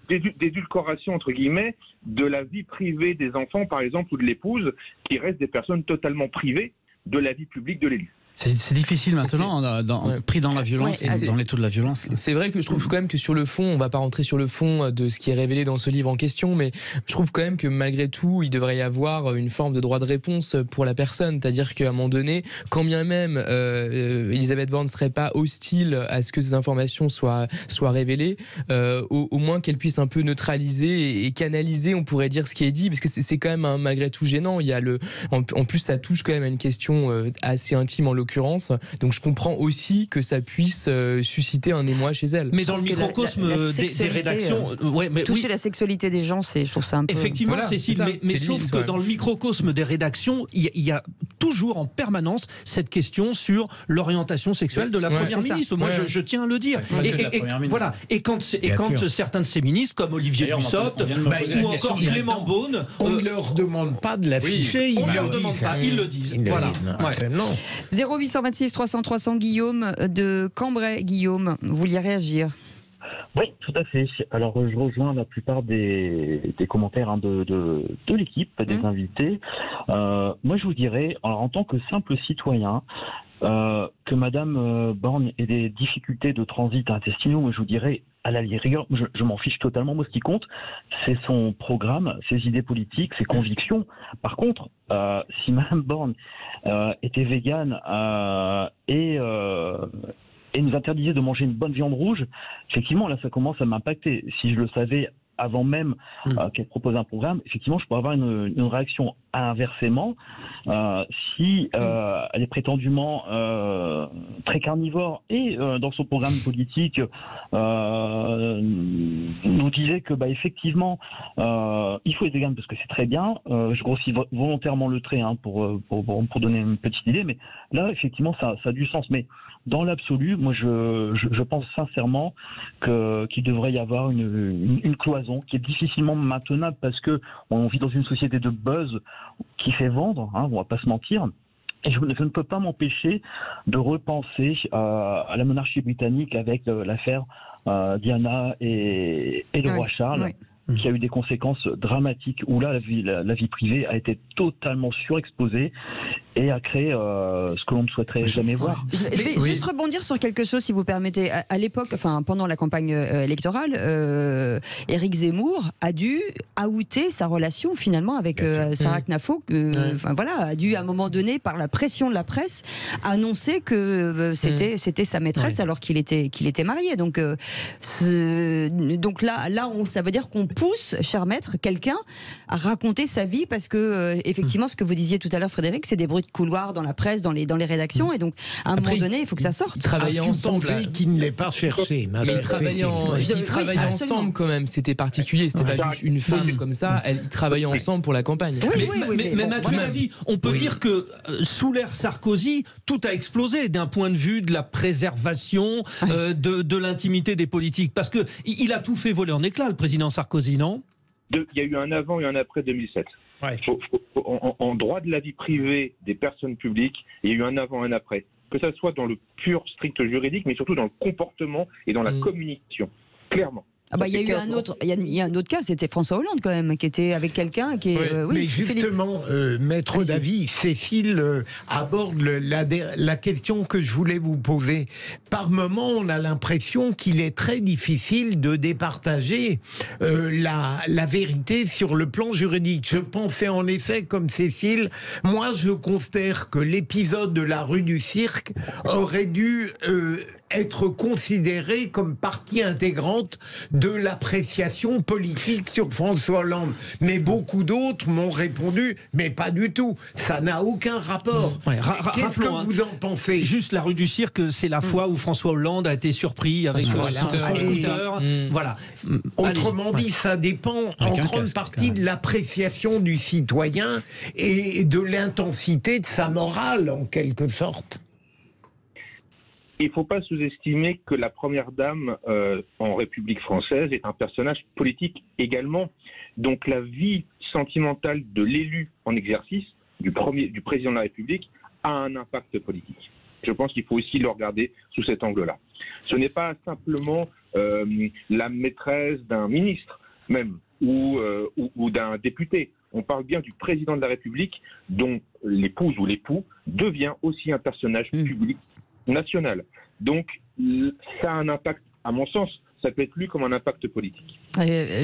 d'édulcoration, entre guillemets, de la vie privée des enfants, par exemple, ou de l'épouse, qui restent des personnes totalement privées de la vie publique de l'élu. C'est difficile maintenant, pris dans la violence, dans les taux de la violence. C'est vrai que je trouve quand même que sur le fond, on va pas rentrer sur le fond de ce qui est révélé dans ce livre en question, mais je trouve quand même que malgré tout, il devrait y avoir une forme de droit de réponse pour la personne. C'est-à-dire qu'à un moment donné, quand bien même Elisabeth Borne ne serait pas hostile à ce que ces informations soient révélées, au moins qu'elle puisse un peu neutraliser et canaliser, on pourrait dire, ce qui est dit, parce que c'est quand même malgré tout gênant. Il y a en plus, ça touche quand même à une question assez intime en l'occurrence, donc je comprends aussi que ça puisse susciter un émoi chez elle. Mais dans le microcosme des rédactions, toucher la sexualité des gens, je trouve ça un peu... Effectivement, voilà, Cécile, mais sauf que dans le microcosme des rédactions, il y a toujours en permanence cette question sur l'orientation sexuelle de la première ministre. Moi, je tiens à le dire. Voilà. Et quand certains de ces ministres, comme Olivier Dussopt ou encore Clément Beaune, on ne leur demande pas de l'afficher. On ne leur demande pas, ils le disent. Voilà. 0826 300 300, Guillaume de Cambrai. Guillaume, vous vouliez réagir? Oui, tout à fait. Alors, je rejoins la plupart des commentaires de l'équipe, des invités. Moi, je vous dirais, alors, en tant que simple citoyen, que Madame Borne ait des difficultés de transit intestinaux, moi, je vous dirais, à la rigueur, je m'en fiche totalement. Moi, ce qui compte, c'est son programme, ses idées politiques, ses convictions. Par contre, si Madame Borne était végane et nous interdisait de manger une bonne viande rouge, effectivement, là, ça commence à m'impacter. Si je le savais avant même qu'elle propose un programme, effectivement, je pourrais avoir une réaction. Inversement, si elle est prétendument très carnivore et dans son programme politique nous disait que effectivement il faut être vegan parce que c'est très bien, je grossis volontairement le trait pour donner une petite idée, mais là effectivement ça a du sens, mais dans l'absolu, moi je pense sincèrement qu'il devrait y avoir une cloison qui est difficilement maintenable parce que on vit dans une société de buzz qui fait vendre, on va pas se mentir. Et je ne peux pas m'empêcher de repenser à la monarchie britannique avec l'affaire Diana et le roi Charles, qui a eu des conséquences dramatiques, où là la vie privée a été totalement surexposée et a créé ce que l'on ne souhaiterait jamais voir. Je vais juste rebondir sur quelque chose, si vous permettez. À l'époque, pendant la campagne électorale, Éric Zemmour a dû outer sa relation finalement avec Sarah Knafo, a dû à un moment donné, par la pression de la presse, annoncer que c'était sa maîtresse alors qu'il était marié. Donc là, ça veut dire qu'on pousse, cher maître, quelqu'un à raconter sa vie parce que effectivement, ce que vous disiez tout à l'heure, Frédéric, c'est des bruits de couloir dans la presse, dans les rédactions, et donc à un moment donné, il faut que ça sorte. Travailler ensemble, qui ne l'ait pas cherché. Mais travailler ensemble quand même, c'était particulier. C'était pas juste une femme comme ça. Ils travaillaient ensemble pour la campagne. Mais Mathieu Lavie, on peut dire que sous l'ère Sarkozy, tout a explosé d'un point de vue de la préservation de l'intimité des politiques, parce que il a tout fait voler en éclats, le président Sarkozy, non? Il y a eu un avant et un après 2007. En droit de la vie privée des personnes publiques, il y a eu un avant et un après. Que ça soit dans le pur strict juridique, mais surtout dans le comportement et dans la communication. Clairement. Il y a eu un autre cas, c'était François Hollande quand même, qui était avec quelqu'un qui est... mais justement, maître Davy, Cécile aborde la question que je voulais vous poser. Par moment, on a l'impression qu'il est très difficile de départager la vérité sur le plan juridique. Je pensais en effet, comme Cécile, moi je considère que l'épisode de la rue du Cirque aurait dû... être considéré comme partie intégrante de l'appréciation politique sur François Hollande. Mais beaucoup d'autres m'ont répondu, mais pas du tout. Ça n'a aucun rapport. Qu'est-ce que vous en pensez? Juste la rue du Cirque, c'est la fois où François Hollande a été surpris avec son scooter. Voilà. Autrement dit, ça dépend en grande partie de l'appréciation du citoyen et de l'intensité de sa morale, en quelque sorte. Il ne faut pas sous-estimer que la première dame en République française est un personnage politique également. Donc la vie sentimentale de l'élu en exercice, du président de la République, a un impact politique. Je pense qu'il faut aussi le regarder sous cet angle-là. Ce n'est pas simplement la maîtresse d'un ministre, même. ou d'un député. On parle bien du président de la République, dont l'épouse ou l'époux devient aussi un personnage public national. Donc, ça a un impact, à mon sens, ça peut être lu comme un impact politique.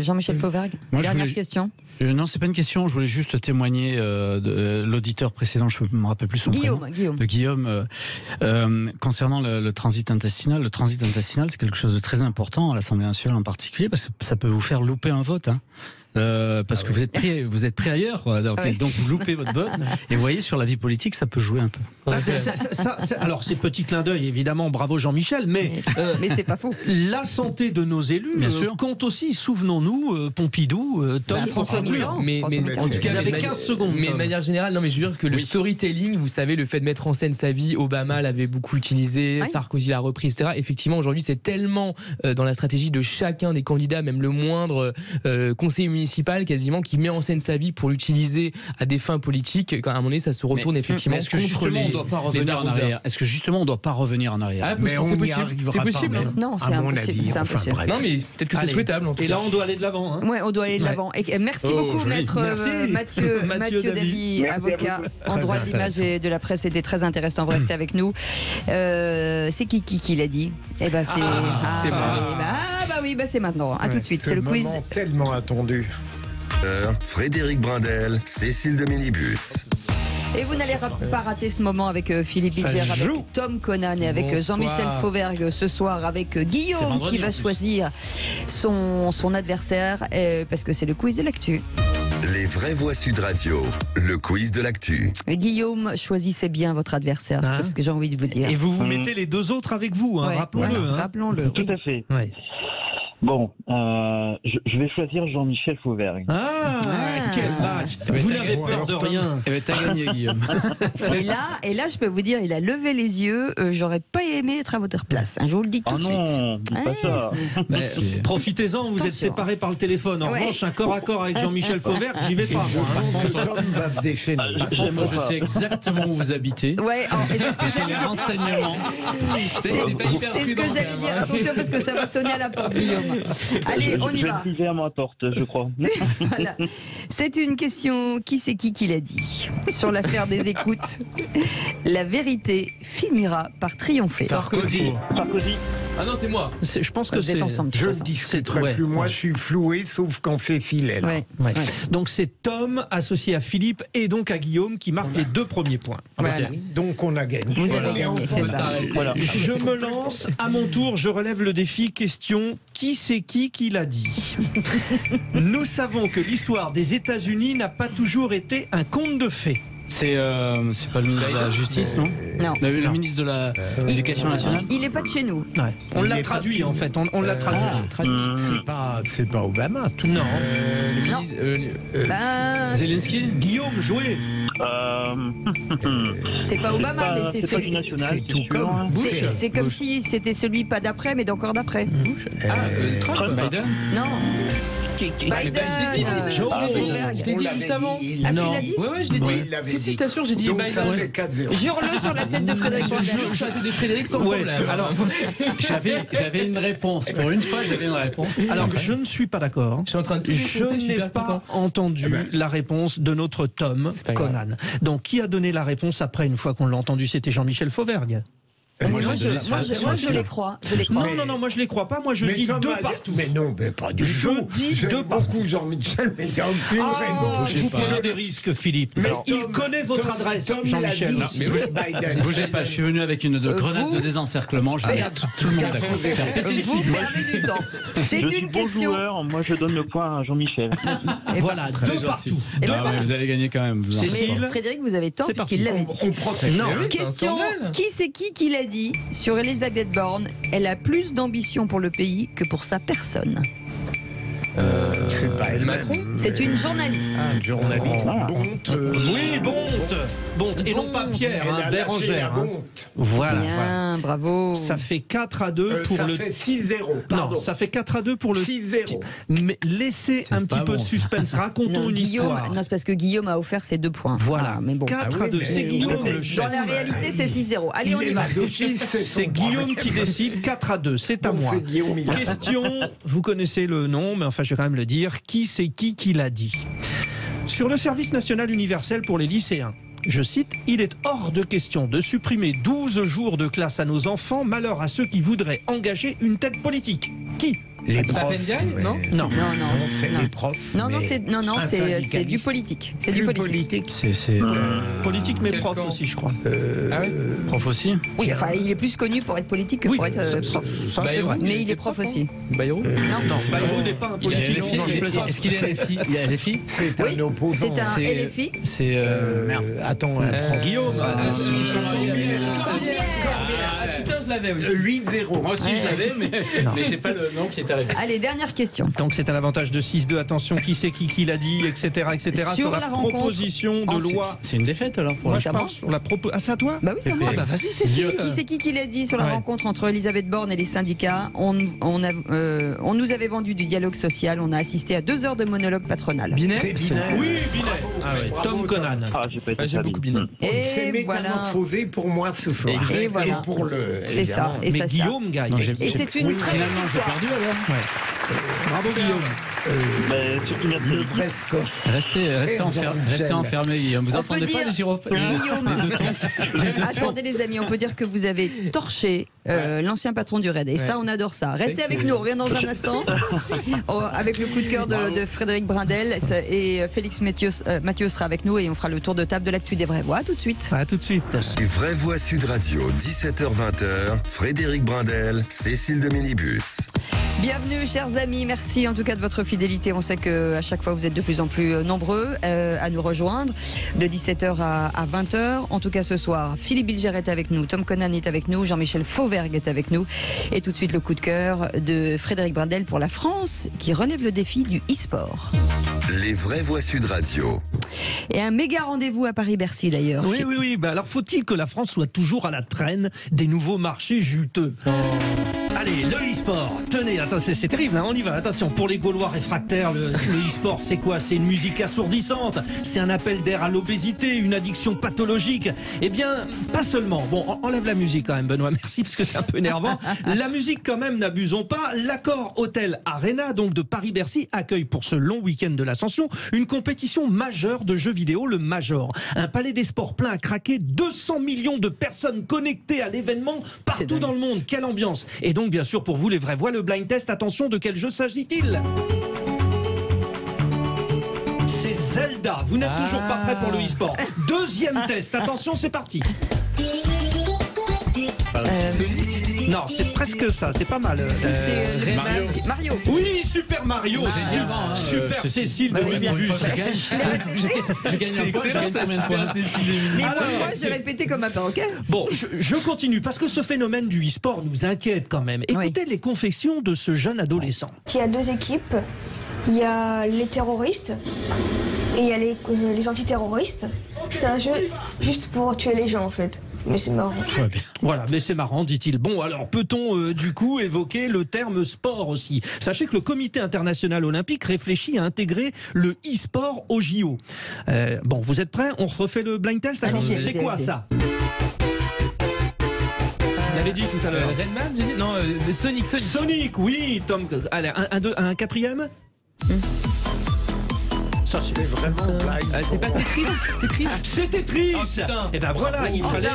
Jean-Michel Fauvergue, dernière question. Non, c'est pas une question. Je voulais juste témoigner de l'auditeur précédent. Je ne me rappelle plus son prénom. Guillaume. Concernant le transit intestinal. Le transit intestinal, c'est quelque chose de très important à l'Assemblée nationale en particulier, parce que ça peut vous faire louper un vote. Parce que vous êtes pris ailleurs, donc vous loupez votre vote. Et vous voyez, sur la vie politique, ça peut jouer un peu. Alors, c'est petit clin d'œil, évidemment, bravo Jean-Michel, mais c'est pas faux. La santé de nos élus compte aussi, souvenons-nous, Pompidou, Tom, François Mitterrand. Mais en tout cas, vous avez 15 secondes. Mais de manière générale, non, mais je veux dire que le storytelling, vous savez, le fait de mettre en scène sa vie, Obama l'avait beaucoup utilisé, Sarkozy l'a repris, etc. Effectivement, aujourd'hui, c'est tellement dans la stratégie de chacun des candidats, même le moindre conseiller municipal quasiment, qui met en scène sa vie pour l'utiliser à des fins politiques, quand à un moment donné ça se retourne effectivement contre les arroseurs. Est-ce que justement on ne doit pas revenir en arrière? Mais on y arrivera c'est possible. Non, c'est impossible. C'est impossible. Non, mais peut-être que c'est souhaitable. Et là on doit aller de l'avant. Ouais, on doit aller de l'avant. Et merci beaucoup, maître Mathieu Davy, avocat en droit de l'image et de la presse. C'était très intéressant. Vous restez avec nous. C'est qui l'a dit? Eh ben c'est moi. C'est maintenant. À tout de suite. C'est le quiz tellement attendu. Frédéric Brindel, Cécile de Minibus. Et vous n'allez pas rater ce moment avec Philippe Bilger, avec Tom Conan et avec Jean-Michel Fauvergue ce soir, avec Guillaume qui va choisir son adversaire, parce que c'est le quiz de l'actu. Les vraies voix Sud Radio, le quiz de l'actu. Guillaume, choisissez bien votre adversaire, c'est ce que j'ai envie de vous dire. Et vous mettez les deux autres avec vous, rappelons-le. Rappelons-le. Tout à fait. Ouais. Bon, je vais choisir Jean-Michel Fauvergue. Quel match! Vous n'avez peur de rien. T'as gagné, Guillaume. Et là, je peux vous dire, il a levé les yeux. J'aurais pas aimé être à votre place. Je vous le dis tout de suite. Non, pas ça. Profitez-en, vous êtes séparés par le téléphone. En revanche, un corps à corps avec Jean-Michel Fauvergue, j'y vais pas. Tom va se déchaîner. Moi, je sais exactement où vous habitez. Ouais, et c'est ce que j'ai les renseignements. C'est ce que j'allais dire. Attention, parce que ça va sonner à la porte, Guillaume. Allez, on y va. Je vais ouvrir ma porte, je crois. Voilà. C'est une question, qui c'est qui l'a dit? Sur l'affaire des écoutes, la vérité finira par triompher. Sarkozy. Ah non, c'est moi. Je pense que vous êtes ensemble. Je ne discuterai plus. Moi, je suis floué, sauf quand c'est filet. Donc c'est Tom associé à Philippe et donc à Guillaume qui marque les deux premiers points. Voilà. Donc on a gagné. Vous avez gagné, c'est ça. Je me lance à mon tour, je relève le défi. Question, qui c'est qui l'a dit? Nous savons que l'histoire des États-Unis n'a pas toujours été un conte de fées. C'est pas le ministre de la Justice, non? Non. Le ministre de l'Éducation nationale? Il n'est pas de chez nous. On l'a traduit en fait, on l'a traduit. C'est pas Obama, tout. Non. Zelensky? Guillaume, jouez. C'est pas Obama, mais c'est celui national. C'est tout comme Bush. C'est comme si c'était celui pas d'après, mais d'encore d'après. Trump. Biden? Non. Biden. Je l'ai dit juste avant. Ah, tu l'as dit? Ouais, je l'ai dit. Si, je t'assure, j'ai dit donc Biden. Ça fait 4-0. Jure-le sur la tête de Frédéric Brandel. Sur la tête de Frédéric sans problème. Alors, j'avais une réponse. Pour une fois, j'avais une réponse. Alors, je ne suis pas d'accord. Je suis en train de Je n'ai pas entendu la réponse de notre Tom Conan. Donc, qui a donné la réponse après, une fois qu'on l'a entendu? C'était Jean-Michel Fauvergue. Moi, je les crois. Non, moi je les crois pas. Moi je dis deux partout. Mais non, mais pas du tout. Je dis deux partout. Beaucoup Jean-Michel, mais il n'y a aucune raison. Vous prenez des risques, Philippe. Mais il connaît votre adresse, Jean-Michel. Bougez pas, je suis venu avec une grenade de désencerclement. Je regarde tout le monde d'accord. Vous perdez du temps. C'est une question. Moi je donne le point à Jean-Michel. Voilà, deux partout. Vous allez gagner quand même. Mais Frédéric, vous avez tort parce qu'il l'avait dit. Question, qui c'est qui l'a dit sur Elisabeth Borne? Elle a plus d'ambition pour le pays que pour sa personne. C'est pas elle. Macron? C'est une journaliste. Une journaliste. Oui, Bonte. Et non pas Pierre, Bérangère. Voilà. Bien, bravo. Ça fait 4-2 pour ça le. Ça fait 6-0. Non, ça fait 4-2 pour le. 6-0. Mais laissez un petit peu de suspense. Racontons une histoire. Non, c'est parce que Guillaume a offert ses 2 points. Voilà. Mais bon. 4-2. C'est Guillaume le chef. Dans la réalité, c'est 6-0. Allez, on y va. C'est Guillaume qui décide. 4-2. C'est à moi. Question. Vous connaissez le nom, mais enfin, enfin je vais quand même le dire, qui c'est qui l'a dit. Sur le service national universel pour les lycéens, je cite, « Il est hors de question de supprimer 12 jours de classe à nos enfants, malheur à ceux qui voudraient engager une telle politique. » Qui ? Les profs, non. Non, c'est les profs. Non, c'est du politique. C'est du politique. C'est politique, mais Quel prof camp aussi, je crois. Ah ouais. prof aussi. Oui, enfin, il est plus connu pour être politique que pour être prof. Ça, c'est vrai. Mais il est prof aussi. Bayrou Non, Bayrou n'est pas un politique. Non, je plaisante. Est-ce qu'il est LFI? Il y a LFI? C'est Oui, un opposant. c'est un LFI. C'est Attends, un prof. Guillaume. Putain, je l'avais aussi. 8-0. Moi aussi je l'avais, mais j'ai pas le nom qui est arrivé. Allez, dernière question. Donc c'est à l'avantage de 6-2, attention, qui c'est qui l'a dit, etc. Sur la la rencontre, proposition de loi. C'est une défaite alors pour Moi, la je parle sur la proposition. Ah, c'est à toi? Bah oui, c'est à moi. Ah, bah vas-y, Cécile. Qui c'est qui l'a dit sur la Ouais. rencontre entre Elisabeth Borne et les syndicats? On nous avait vendu du dialogue social. On a assisté à 2 heures de monologue patronal. Binet. C'est binaire. Oui, Binet. Ah ouais. Tom Conan. Ah, j'ai pas été J'aime beaucoup Binet. On s'est Et voilà. métamorphosé pour moi ce soir. Et voilà. pour le. C'est ça. évidemment. Et Mais ça, Guillaume gagne. Non, j'ai- Et c'est une très belle Finalement j'ai victoire. perdu alors. Bravo Guillaume. Surtout merci. Le vrai score. Restez enfermé, Guillaume. Vous On peut entendez pas dire- les gyrophares? Guillaume. Attendez les amis, on peut dire que vous avez torché l'ancien patron du RAID. Et ça, on adore ça. Restez avec nous, on revient dans un instant avec le coup de cœur de Frédéric Brindel et Félix Mathieu sera avec nous et on fera le tour de table de l'actu des vraies voix. À tout de suite. À tout de suite. Les vraies voix Sud Radio, 17h-20h, Frédéric Brindel, Cécile de Minibus. Bienvenue chers amis, merci en tout cas de votre fidélité. On sait qu'à chaque fois vous êtes de plus en plus nombreux à nous rejoindre de 17h à 20h. En tout cas ce soir, Philippe Bilger est avec nous, Tom Conan est avec nous, Jean-Michel Fauvergue est avec nous. Et tout de suite le coup de cœur de Frédéric Brindel pour la France qui relève le défi du e-sport. Les vraies voix Sud Radio. Et un méga rendez-vous à Paris-Bercy d'ailleurs. Oui. Bah alors faut-il que la France soit toujours à la traîne des nouveaux marchés juteux? Allez, le e-sport. Tenez, attends, c'est terrible, hein, on y va. Attention, pour les Gaulois réfractaires, le e-sport, c'est quoi? C'est une musique assourdissante. C'est un appel d'air à l'obésité, une addiction pathologique. Eh bien, pas seulement. Bon, enlève la musique quand même, Benoît, merci, parce que c'est un peu énervant. La musique quand même, n'abusons pas. L'Accor Hôtel Arena, donc de Paris-Bercy, accueille pour ce long week-end de l'Ascension une compétition majeure de jeux vidéo, le Major. Un palais des sports plein à craquer, 200 millions de personnes connectées à l'événement partout dans le monde. Quelle ambiance! Et donc, bien sûr, pour vous, les vraies voix, le blind test. Attention, de quel jeu s'agit-il? C'est Zelda. Vous n'êtes toujours pas prêt pour le e-sport. Deuxième test. Attention, c'est parti. Non, c'est presque ça. C'est pas mal. Mario. Oui, Super Mario. Super Cécile de Minibus. J'ai gagné un point, j'ai gagné combien de points? Mais moi j'ai répété comme un perroquet. Bon, je continue parce que ce phénomène du e-sport nous inquiète quand même. Écoutez les confessions de ce jeune adolescent. Il y a 2 équipes. Il y a les terroristes et il y a les antiterroristes. C'est un jeu juste pour tuer les gens en fait. Mais c'est marrant. Voilà, mais c'est marrant, dit-il. Bon, alors peut-on du coup évoquer le terme sport aussi? Sachez que le Comité international olympique réfléchit à intégrer le e-sport au JO. Bon, vous êtes prêts? On refait le blind test? Attention, c'est quoi ça? Vous l'avez dit tout à l'heure. Redman, j'ai dit? Non, Sonic. Sonic, oui, Tom. Allez, un quatrième? Ça, c'est vraiment blind. C'est pas Tetris? C'est Tetris. Oh, putain. Et ben voilà, il fallait.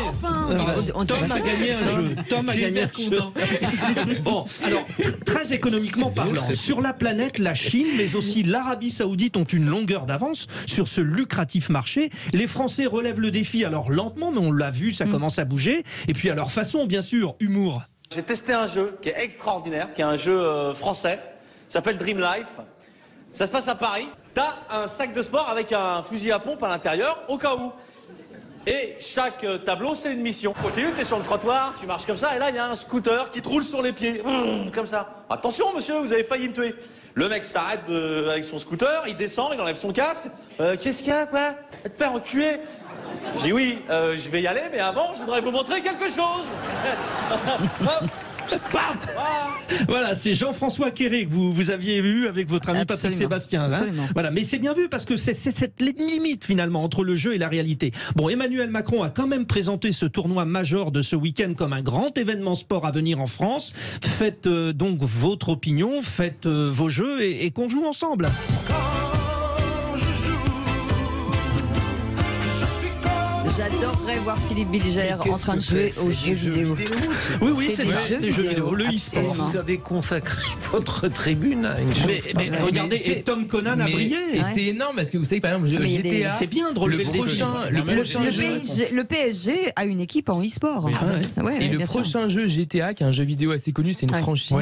On Tom a gagné un jeu. Tom a gagné un jeu. Bon, alors très économiquement parlant, sur la planète, la Chine, mais aussi l'Arabie Saoudite ont une longueur d'avance sur ce lucratif marché. Les Français relèvent le défi, alors lentement, mais on l'a vu, ça commence à bouger. Et puis à leur façon, bien sûr, humour. J'ai testé un jeu qui est extraordinaire, qui est un jeu français, s'appelle Dream Life. Ça se passe à Paris. T'as un sac de sport avec un fusil à pompe à l'intérieur, au cas où. Et chaque tableau, c'est une mission. Continue, tu es sur le trottoir, tu marches comme ça, et là, il y a un scooter qui te roule sur les pieds. Comme ça. Attention, monsieur, vous avez failli me tuer. Le mec s'arrête avec son scooter, il descend, il enlève son casque. Qu'est-ce qu'il y a, quoi? Va te faire enculer. Je dis oui, je vais y aller, mais avant, je voudrais vous montrer quelque chose. Voilà, c'est Jean-François Quéré que vous aviez vu avec votre ami Patrick Sébastien. Hein. Voilà, mais c'est bien vu parce que c'est cette limite finalement entre le jeu et la réalité. Bon, Emmanuel Macron a quand même présenté ce tournoi major de ce week-end comme un grand événement sport à venir en France. Faites donc votre opinion, faites vos jeux et qu'on joue ensemble. J'adorerais voir Philippe Bilger en train de jouer aux jeux vidéo. Oui, c'est ça, des jeux vidéo, le e-sport. Vous avez consacré votre tribune à une chose. Mais regardez, et Tom Conan a brillé. Et c'est énorme parce que vous savez, par exemple, GTA, c'est bien de relever le PSG a une équipe en e-sport. Et le prochain jeu GTA, qui est un jeu vidéo assez connu, c'est une franchise.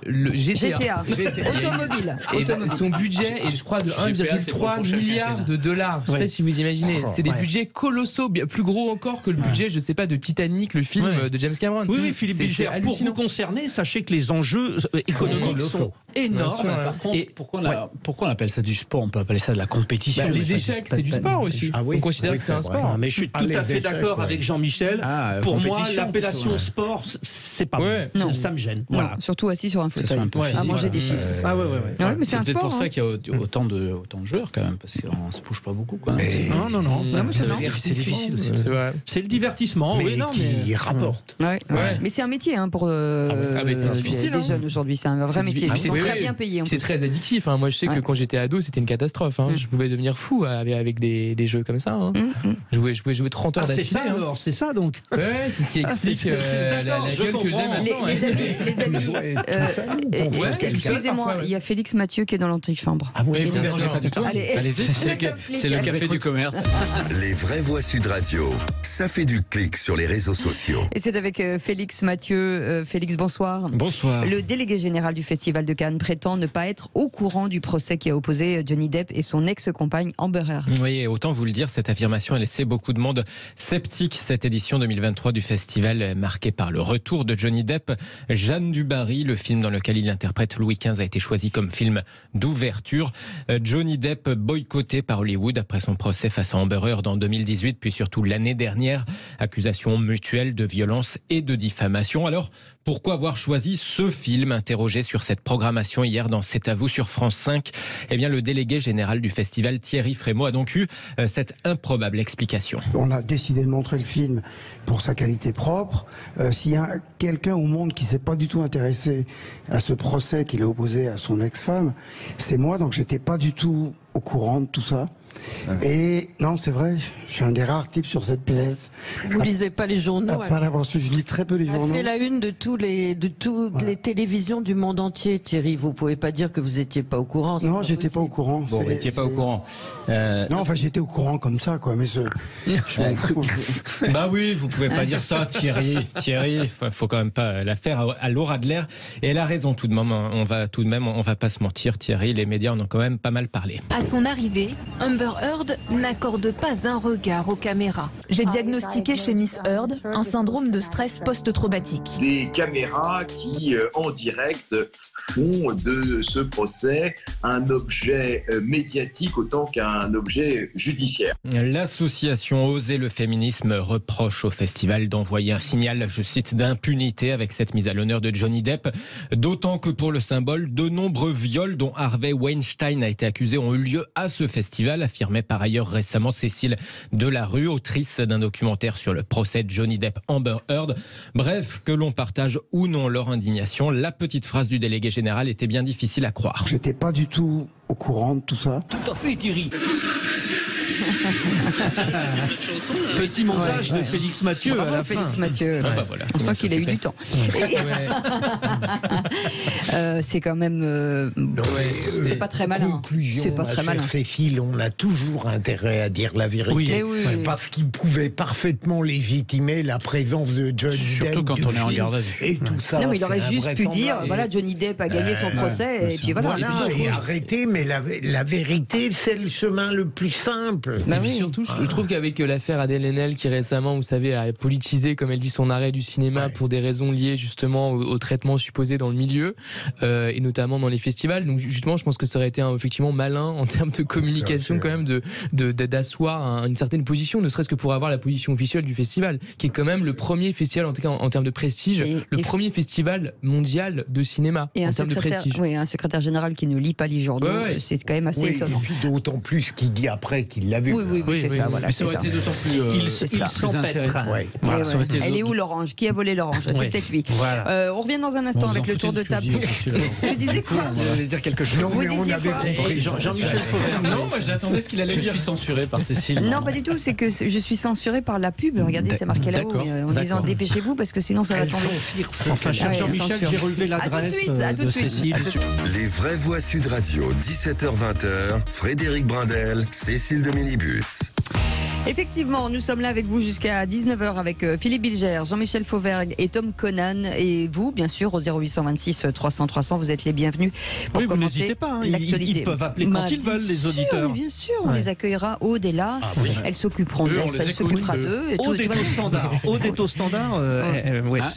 Le GTA. Automobile. Son budget est, je crois, de 1,3 milliard de dollars. Je ne sais pas si vous imaginez. C'est des budgets colossaux, plus gros encore que le budget, je sais pas, de Titanic, le film de James Cameron. Oui, Philippe Bilger, pour vous concerner, sachez que les enjeux économiques sont énormes. Par contre, pourquoi on appelle ça du sport? On peut appeler ça de la compétition. Les échecs, c'est du sport aussi. On considère que c'est un sport. Mais je suis tout à fait d'accord avec Jean-Michel. Pour moi, l'appellation sport, c'est pas bon. Ça me gêne. Voilà. Surtout assis sur un fauteuil, à manger des chips. Mais c'est un sport. C'est peut-être pour ça qu'il y a autant de joueurs quand même, parce qu'on se bouge pas beaucoup. Non. C'est difficile aussi. C'est le divertissement. Il rapporte. Mais c'est un métier pour c'est difficile, les jeunes aujourd'hui. C'est un vrai métier. Ils sont très bien payés. C'est très addictif. Moi, je sais que quand j'étais ado, c'était une catastrophe. Je pouvais devenir fou avec des jeux comme ça. Je pouvais jouer 30 heures d'affilée. C'est ça alors, c'est ça donc. Ouais, c'est ce qui explique la gueule que j'ai. Les amis, excusez-moi, il y a Félix Mathieu qui est dans l'antichambre. Oui, vous ne pas du tout. Allez-y, c'est le café du commerce. Les vraies voix Sud Radio, ça fait du clic sur les réseaux sociaux. Et c'est avec Félix Mathieu. Félix, bonsoir. Bonsoir. Le délégué général du Festival de Cannes prétend ne pas être au courant du procès qui a opposé Johnny Depp et son ex-compagne Amber Heard. Oui, autant vous le dire, cette affirmation a laissé beaucoup de monde sceptique. Cette édition 2023 du festival est marquée par le retour de Johnny Depp. Jeanne du Barry, le film dans lequel il interprète Louis XV, a été choisi comme film d'ouverture. Johnny Depp boycotté par Hollywood après son procès face à Amber Heard en 2018, puis surtout l'année dernière. Accusations mutuelles de violence et de diffamation. Alors, pourquoi avoir choisi ce film? Interrogé sur cette programmation hier dans C'est à vous sur France 5, eh bien, le délégué général du festival, Thierry Frémaux, a donc eu cette improbable explication. On a décidé de montrer le film pour sa qualité propre. S'il y a quelqu'un au monde qui ne s'est pas du tout intéressé à ce procès qu'il a opposé à son ex-femme, c'est moi, donc j'étais pas du tout au courant de tout ça. Et non, c'est vrai, je suis un des rares types sur cette pièce. Vous lisez pas les journaux? Pas l'avoir su, je lis très peu les journaux. C'est la une de toutes les télévisions du monde entier, Thierry. Vous pouvez pas dire que vous étiez pas au courant. Non, j'étais pas au courant. Bon, vous n'étiez pas au courant. Non, enfin, j'étais au courant comme ça, quoi. Mais bah oui, vous pouvez pas dire ça, Thierry. Thierry, faut quand même pas la faire à Laura Adler. Et elle a raison tout de même. On va pas se mentir, Thierry. Les médias en ont quand même pas mal parlé. À son arrivée, Amber Heard n'accorde pas un regard aux caméras. J'ai diagnostiqué chez Miss Heard un syndrome de stress post-traumatique. Des caméras qui, en direct, font de ce procès un objet médiatique autant qu'un objet judiciaire. L'association Oser le féminisme reproche au festival d'envoyer un signal, je cite, d'impunité avec cette mise à l'honneur de Johnny Depp. D'autant que pour le symbole, de nombreux viols dont Harvey Weinstein a été accusé ont eu lieu à ce festival, affirmait par ailleurs récemment Cécile Delarue, autrice d'un documentaire sur le procès de Johnny Depp-Amber Heard. Bref, que l'on partage ou non leur indignation, la petite phrase du délégué général était bien difficile à croire. J'étais pas du tout au courant de tout ça. Tout à fait, Thierry. Petit montage de Félix Mathieu à la fin. Félix Mathieu. Voilà, on sent qu'il a eu du temps. C'est quand même. C'est pas très malin. C'est pas très malin. Cécile, on a toujours intérêt à dire la vérité. Parce qu'il pouvait parfaitement légitimer la présence de Johnny Depp. Surtout quand on est en garde à vue. Et tout ça. Non, mais il aurait juste pu dire voilà, Johnny Depp a gagné son procès. Et puis voilà. Et arrêter, mais mais la vérité, c'est le chemin le plus simple. Et puis surtout, je trouve qu'avec l'affaire Adèle Haenel, qui récemment, vous savez, a politisé, comme elle dit, son arrêt du cinéma pour des raisons liées justement au traitement supposé dans le milieu, et notamment dans les festivals. Donc justement, je pense que ça aurait été effectivement malin en termes de communication quand même d'asseoir une certaine position, ne serait-ce que pour avoir la position officielle du festival, qui est quand même le premier festival, en tout cas en termes de prestige, le premier festival mondial de cinéma en termes de prestige. Oui, un secrétaire général qui ne lit pas les journaux, c'est quand même assez étonnant. Et puis d'autant plus qu'il dit après qu'il l'a vu. Oui, c'est ça. Voilà, ça aurait été d'autant plus. Il s'empêtre. Elle est où l'orange? Qui a volé l'orange? C'est peut-être lui. On revient dans un instant avec le tour de table. Tu disais quoi? On allait dire quelque chose. Non, mais on avait compris. Jean-Michel Fauvergue. Non, moi j'attendais ce qu'il allait dire. Je suis censuré par Cécile. Non, pas du tout. C'est que je suis censuré par la pub. Regardez, c'est marqué là-haut. En disant dépêchez-vous parce que sinon ça va tomber. Enfin, cher Jean-Michel, j'ai relevé l'adresse de Cécile. Les vraies voix Sud Radio, 17h-20h, Frédéric Brindel, Cécile de Minibus. Effectivement, nous sommes là avec vous jusqu'à 19h avec Philippe Bilger, Jean-Michel Fauvergue et Tom Conan. Et vous, bien sûr, au 0826 300 300, vous êtes les bienvenus pour vous commenter n'hésitez pas, l'actualité. Ils peuvent appeler quand ils veulent, les auditeurs. Bien sûr, on les accueillera. Aude est là, elles s'occuperont d'eux, elle s'occupera d'eux. Aude est au standard. Aude est au standard.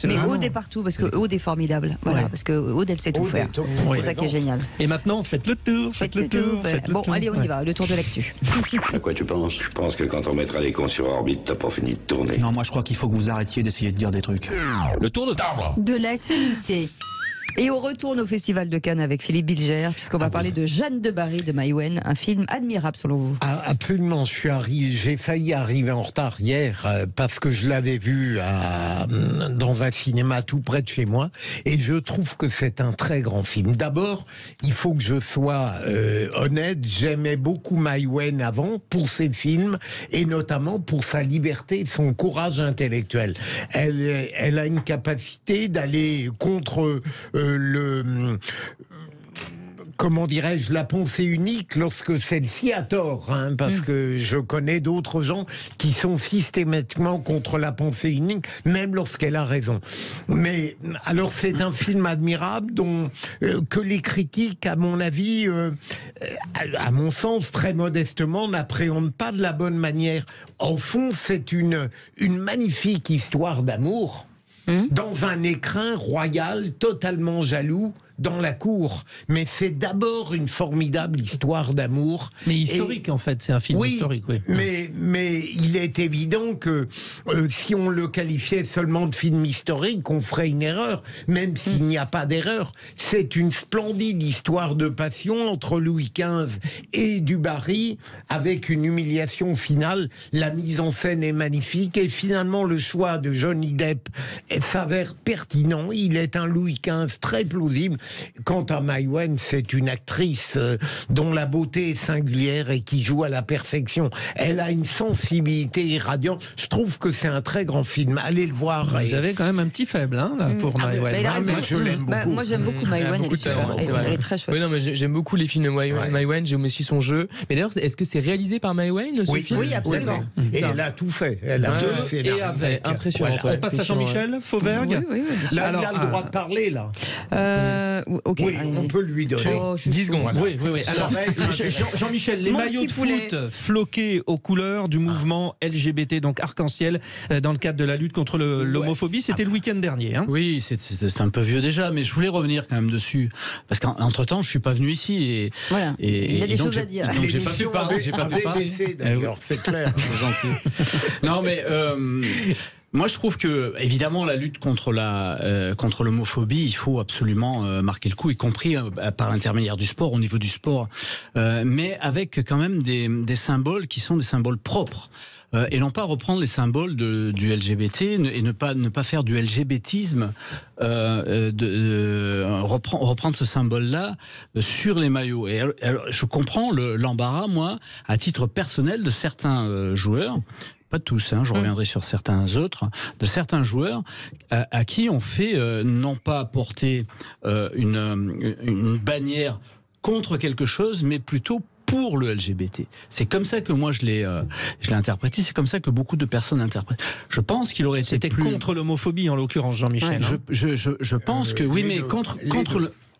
Mais Aude est partout, parce que Aude est formidable. Voilà, parce que Aude, elle sait tout faire. C'est ça qui est génial. Et maintenant, faites le tour. Bon, allez, on y va, le tour de l'actu. À quoi tu penses? Je pense que quand on mettra les cons sur orbite, t'as pas fini de tourner. Non, moi je crois qu'il faut que vous arrêtiez d'essayer de dire des trucs. Le tour de table de l'actualité. Et on retourne au Festival de Cannes avec Philippe Bilger, puisqu'on va parler de Jeanne de Barry de Maïwenn, un film admirable selon vous. Absolument, j'ai failli arriver en retard hier parce que je l'avais vu dans un cinéma tout près de chez moi, et je trouve que c'est un très grand film. D'abord, il faut que je sois honnête, j'aimais beaucoup Maïwenn avant pour ses films, et notamment pour sa liberté et son courage intellectuel. Elle a une capacité d'aller contre comment dirais-je, la pensée unique lorsque celle-ci a tort, parce que je connais d'autres gens qui sont systématiquement contre la pensée unique, même lorsqu'elle a raison. Mais alors c'est un film admirable que les critiques, à mon avis, à mon sens, très modestement, n'appréhendent pas de la bonne manière. En fond, c'est une magnifique histoire d'amour. Dans un écrin royal totalement jaloux dans la cour. Mais c'est d'abord une formidable histoire d'amour. Mais historique, en fait, c'est un film historique. Oui. Mais il est évident que si on le qualifiait seulement de film historique, on ferait une erreur, même s'il n'y a pas d'erreur. C'est une splendide histoire de passion entre Louis XV et du Barry, avec une humiliation finale. La mise en scène est magnifique, et finalement le choix de Johnny Depp s'avère pertinent. Il est un Louis XV très plausible. Quant à Maïwenn, c'est une actrice dont la beauté est singulière et qui joue à la perfection. Elle a une sensibilité irradiante. Je trouve que c'est un très grand film. Allez le voir. Vous avez quand même un petit faible là, pour Maïwenn. Mais je l'aime beaucoup. Moi j'aime beaucoup Maïwenn, elle est très chouette. Oui, non, mais j'aime beaucoup les films de Maïwenn, j'aime aussi son jeu. Mais d'ailleurs, est-ce que c'est réalisé par Maïwenn, ce film? Oui, absolument. Et elle a tout fait. Elle a fait et avec. Impressionnant. On passe à Jean-Michel Fauvergue. Là, il a le droit de parler, là. Okay, oui, on peut lui donner 10 secondes. Voilà. Oui. Alors, Jean-Michel, les maillots de foot floqués aux couleurs du mouvement LGBT, donc arc-en-ciel, dans le cadre de la lutte contre l'homophobie, c'était le week-end dernier. Oui, c'est un peu vieux déjà, mais je voulais revenir quand même dessus, parce qu'entre-temps, je suis pas venu ici et il y a des choses à dire. Donc j'ai pas pu parler. D'ailleurs, c'est clair. C'est gentil. Non, mais moi, je trouve que, évidemment, la lutte contre l'homophobie, il faut absolument marquer le coup, y compris par l'intermédiaire du sport, au niveau du sport, mais avec quand même des symboles qui sont des symboles propres. Et non pas reprendre les symboles du LGBT et ne pas faire du LGBTisme, reprendre ce symbole-là sur les maillots. Et alors, je comprends l'embarras, moi, à titre personnel, de certains joueurs. Pas tous, je reviendrai sur certains autres, de certains joueurs à qui on fait non pas porter une bannière contre quelque chose, mais plutôt pour le LGBT. C'est comme ça que moi je l'ai interprété, c'est comme ça que beaucoup de personnes l'interprètent. Je pense qu'il aurait été C'était contre l'homophobie en l'occurrence, Jean-Michel. Je pense que oui, mais contre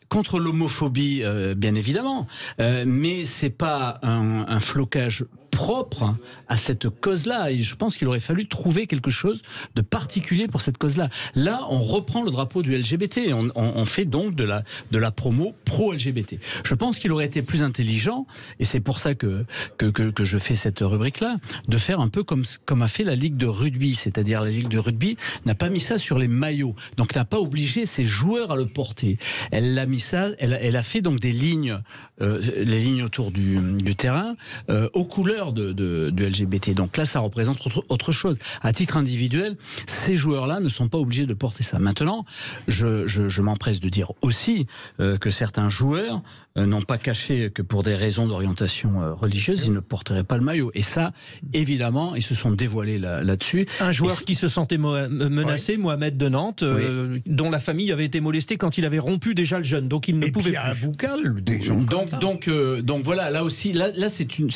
contre l'homophobie, bien évidemment, mais c'est pas un flocage propre à cette cause-là. Et je pense qu'il aurait fallu trouver quelque chose de particulier pour cette cause-là. Là, on reprend le drapeau du LGBT. On fait donc de la promo pro-LGBT. Je pense qu'il aurait été plus intelligent, et c'est pour ça que je fais cette rubrique-là, de faire un peu comme a fait la Ligue de rugby. C'est-à-dire la Ligue de rugby n'a pas mis ça sur les maillots. Donc n'a pas obligé ses joueurs à le porter. Elle l'a mis ça, elle a fait donc des lignes, les lignes autour du terrain, aux couleurs de LGBT. Donc là, ça représente autre chose. À titre individuel, ces joueurs-là ne sont pas obligés de porter ça. Maintenant, je m'empresse de dire aussi que certains joueurs n'ont pas caché que pour des raisons d'orientation religieuse, ils ne porteraient pas le maillot. Et ça, évidemment, ils se sont dévoilés là-dessus. Un joueur qui se sentait menacé, Mohamed de Nantes, dont la famille avait été molestée quand il avait rompu déjà le jeune. Donc il ne pouvait plus. Et puis à Boucal, des gens donc voilà, là aussi, là c'est une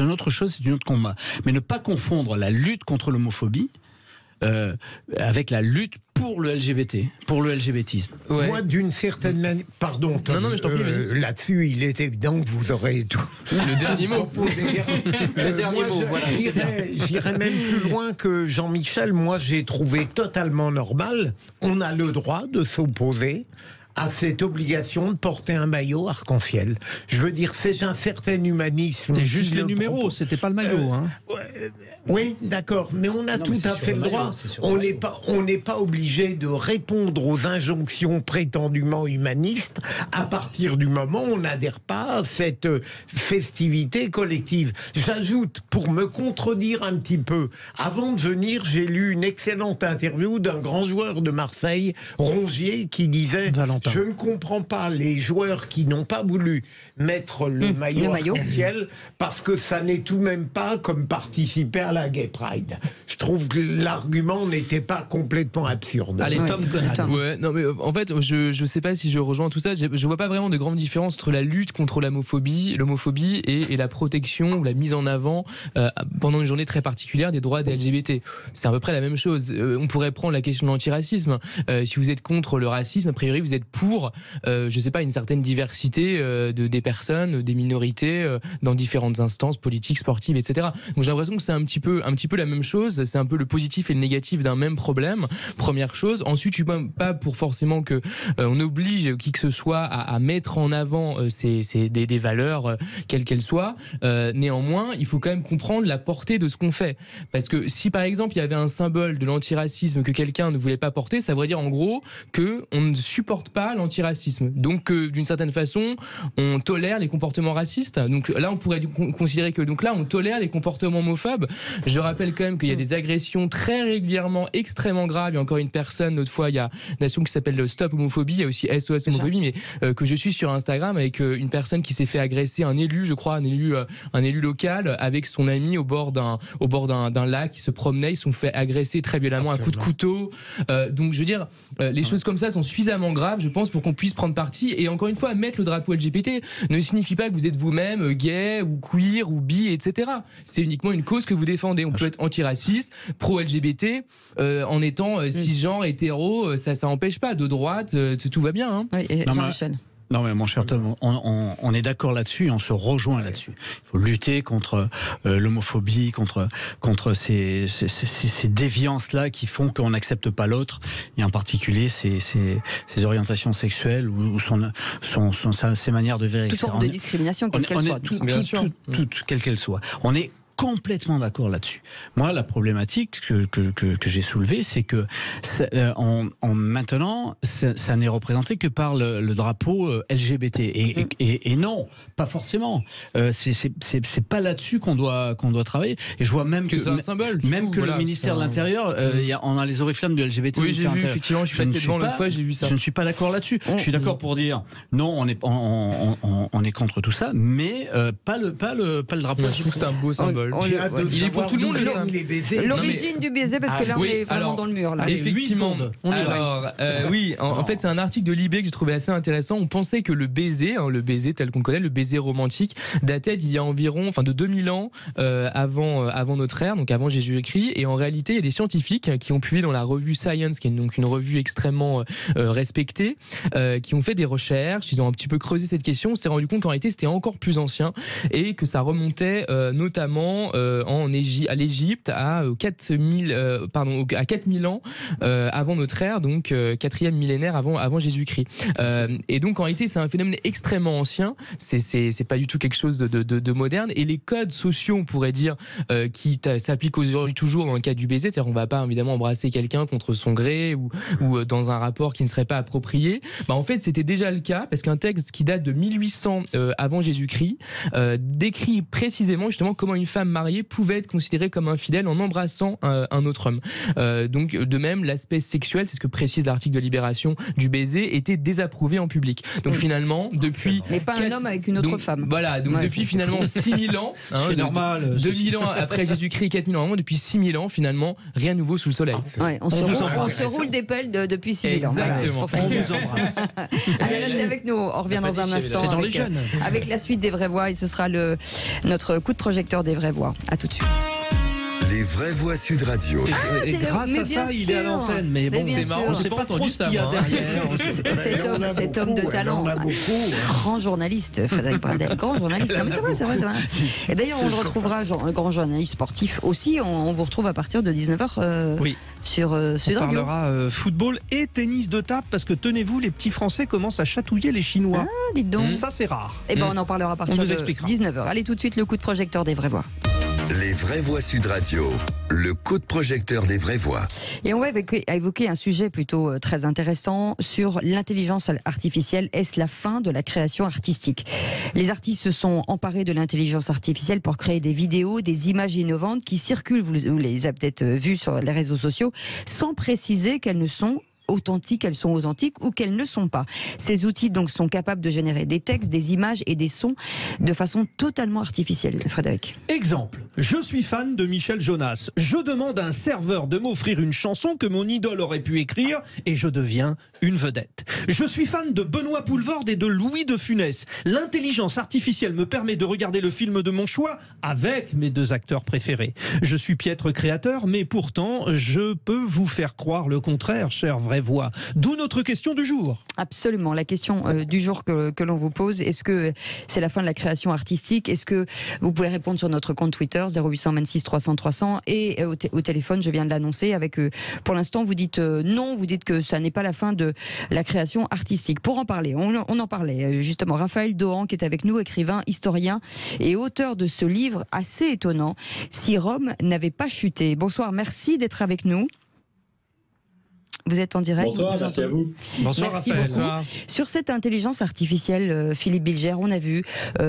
autre chose, c'est une autre combat. Mais ne pas confondre la lutte contre l'homophobie avec la lutte pour le LGBT, pour le LGBTisme. Ouais. Moi, d'une certaine manière... Pardon, Tom, non, mais je t'en prie, là-dessus, il est évident que vous aurez tout... Le dernier mot. Le dernier mot, voilà. J'irais même plus loin que Jean-Michel. Moi, j'ai trouvé totalement normal. On a le droit de s'opposer à cette obligation de porter un maillot arc-en-ciel. Je veux dire, c'est un certain humanisme. C'est juste les numéros, c'était pas le maillot. Oui, d'accord, mais on a tout à fait le droit. On n'est pas obligé de répondre aux injonctions prétendument humanistes à partir du moment où on n'adhère pas à cette festivité collective. J'ajoute, pour me contredire un petit peu, avant de venir, j'ai lu une excellente interview d'un grand joueur de Marseille, Rongier, qui disait « Je ne comprends pas les joueurs qui n'ont pas voulu mettre le maillot arc-en-ciel parce que ça n'est tout de même pas comme participer à la Gay Pride. » Je trouve que l'argument n'était pas complètement absurde. Allez, Tom Conrad. Ouais, non, mais en fait, je sais pas si je rejoins tout ça. Je vois pas vraiment de grande différence entre la lutte contre l'homophobie et la protection ou la mise en avant pendant une journée très particulière des droits des LGBT. C'est à peu près la même chose. On pourrait prendre la question de l'antirracisme. Si vous êtes contre le racisme, a priori, vous êtes pour, je sais pas, une certaine diversité des personnes, des minorités dans différentes instances politiques, sportives, etc. Donc j'ai l'impression que c'est un petit peu la même chose. C'est un peu le positif et le négatif d'un même problème. Première chose. Ensuite, je suis pas pour forcément que on oblige qui que ce soit à mettre en avant des valeurs quelles qu'elles soient. Néanmoins, il faut quand même comprendre la portée de ce qu'on fait. Parce que si par exemple il y avait un symbole de l'antiracisme que quelqu'un ne voulait pas porter, ça voudrait dire en gros que on ne supporte pas l'antiracisme. Donc d'une certaine façon, on tolère les comportements racistes. Donc là, on pourrait considérer que donc là, on tolère les comportements homophobes. Je rappelle quand même qu'il y a des agressions très régulièrement extrêmement graves. Il y a encore une personne, l'autre fois, il y a une nation qui s'appelle Stop Homophobie, il y a aussi SOS Homophobie, mais que je suis sur Instagram avec une personne qui s'est fait agresser, un élu, je crois, un élu local, avec son ami au bord d'un lac, qui se promenait, ils se sont fait agresser très violemment à coups de couteau. Donc je veux dire, les choses comme ça sont suffisamment graves, je pense, pour qu'on puisse prendre parti. Et encore une fois, mettre le drapeau LGBT ne signifie pas que vous êtes vous-même gay ou queer ou bi, etc. C'est uniquement une cause que vous défendez. On peut être antiraciste, pro-LGBT, en étant cisgenre, hétéro, ça n'empêche pas. De droite, tout va bien. Oui, et Jean-Michel. Non mais mon cher Tom, on est d'accord là-dessus, on se rejoint là-dessus. Il faut lutter contre l'homophobie, contre ces déviances-là qui font qu'on n'accepte pas l'autre, et en particulier ces orientations sexuelles ou ses manières de vivre. Toute forme de discrimination, quelle qu'elle soit. Toute, quelle qu'elle soit. On est complètement d'accord là-dessus. Moi, la problématique que j'ai soulevée, c'est que maintenant, ça n'est représenté que par le drapeau LGBT. Et non, pas forcément. C'est pas là-dessus qu'on doit travailler. Et je vois même que c'est un symbole. Même que le ministère de l'Intérieur, on a les oriflammes du LGBT. Oui, j'ai vu, effectivement, je suis passé devant l'autre fois, j'ai vu ça. Je ne suis pas d'accord là-dessus. Je suis d'accord pour dire, non, on est contre tout ça, mais pas le drapeau. Je trouve que c'est un beau symbole. il est pour tout le monde le simple. L'origine du baiser, parce que là, on est vraiment dans le mur. Là. Effectivement. En fait, c'est un article de Libé que j'ai trouvé assez intéressant. On pensait que le baiser tel qu'on connaît, le baiser romantique, datait d'il y a environ, de 2000 ans avant notre ère, donc avant Jésus-Christ. Et en réalité, il y a des scientifiques qui ont publié dans la revue Science, qui est donc une revue extrêmement respectée, qui ont fait des recherches. Ils ont un petit peu creusé cette question. On s'est rendu compte qu'en réalité, c'était encore plus ancien et que ça remontait notamment à l'Égypte à 4000 ans avant notre ère, donc 4e millénaire avant Jésus-Christ. Et donc en réalité, c'est un phénomène extrêmement ancien. C'est pas du tout quelque chose de moderne. Et les codes sociaux, on pourrait dire, qui s'appliquent aujourd'hui toujours dans le cas du baiser, c'est-à-dire on va pas évidemment embrasser quelqu'un contre son gré ou dans un rapport qui ne serait pas approprié. En fait, c'était déjà le cas parce qu'un texte qui date de 1800 avant Jésus-Christ décrit précisément justement comment une femme mariée pouvait être considérée comme infidèle en embrassant un autre homme. Donc de même, l'aspect sexuel, c'est ce que précise l'article de Libération, du baiser était désapprouvé en public. Donc finalement, depuis... Mais pas un homme avec une autre femme. Voilà, donc depuis finalement 6000 ans, c'est normal. 2000 ans après Jésus-Christ, 4000 ans avant, depuis 6000 ans finalement, rien de nouveau sous le soleil. On se roule des pelles depuis 6000 ans. Exactement. Voilà, on vous embrasse. Allez, restez avec nous, on revient dans un instant avec la suite des vraies voix et ce sera notre coup de projecteur des vraies voix. À tout de suite. Les vraies voix Sud Radio. Et grâce à ça, il est à l'antenne. Mais bon, c'est marrant, j'ai pas entendu ce qu'il y a derrière. Cet homme de talent, grand journaliste, Frédéric Brandel, grand journaliste. Non, mais c'est vrai. Et d'ailleurs, on le retrouvera, un grand journaliste sportif aussi. On vous retrouve à partir de 19h sur Sud Radio. On parlera football et tennis de table parce que tenez-vous, les petits Français commencent à chatouiller les Chinois. Ah, dites donc. Ça, c'est rare. Et on en parlera à partir de 19h. Allez, tout de suite, le coup de projecteur des vraies voix. Les vraies voix Sud Radio, le coup de projecteur des vraies voix. Et on va évoquer un sujet plutôt très intéressant sur l'intelligence artificielle. Est-ce la fin de la création artistique ? Les artistes se sont emparés de l'intelligence artificielle pour créer des vidéos, des images innovantes qui circulent, vous les avez peut-être vues sur les réseaux sociaux, sans préciser qu'elles ne sont authentiques, elles sont authentiques ou qu'elles ne sont pas. Ces outils donc sont capables de générer des textes, des images et des sons de façon totalement artificielle. Frédéric. Exemple, je suis fan de Michel Jonas. Je demande à un serveur de m'offrir une chanson que mon idole aurait pu écrire et je deviens une vedette. Je suis fan de Benoît Poelvoorde et de Louis de Funès. L'intelligence artificielle me permet de regarder le film de mon choix avec mes deux acteurs préférés. Je suis piètre créateur, mais pourtant, je peux vous faire croire le contraire, cher vrai voix. D'où notre question du jour. Absolument, la question du jour que l'on vous pose. Est-ce que c'est la fin de la création artistique ? Est-ce que vous pouvez répondre sur notre compte Twitter 0826 300 300 et au téléphone, je viens de l'annoncer avec pour l'instant vous dites non, vous dites que ça n'est pas la fin de la création artistique. Pour en parler, on en parlait justement. Raphaël Dohan qui est avec nous, écrivain, historien et auteur de ce livre assez étonnant, Si Rome n'avait pas chuté. Bonsoir, merci d'être avec nous. Vous êtes en direct. Bonsoir, merci à vous. Bonsoir, merci Raphaël. beaucoup. Bonsoir. Sur cette intelligence artificielle, Philippe Bilger, on a vu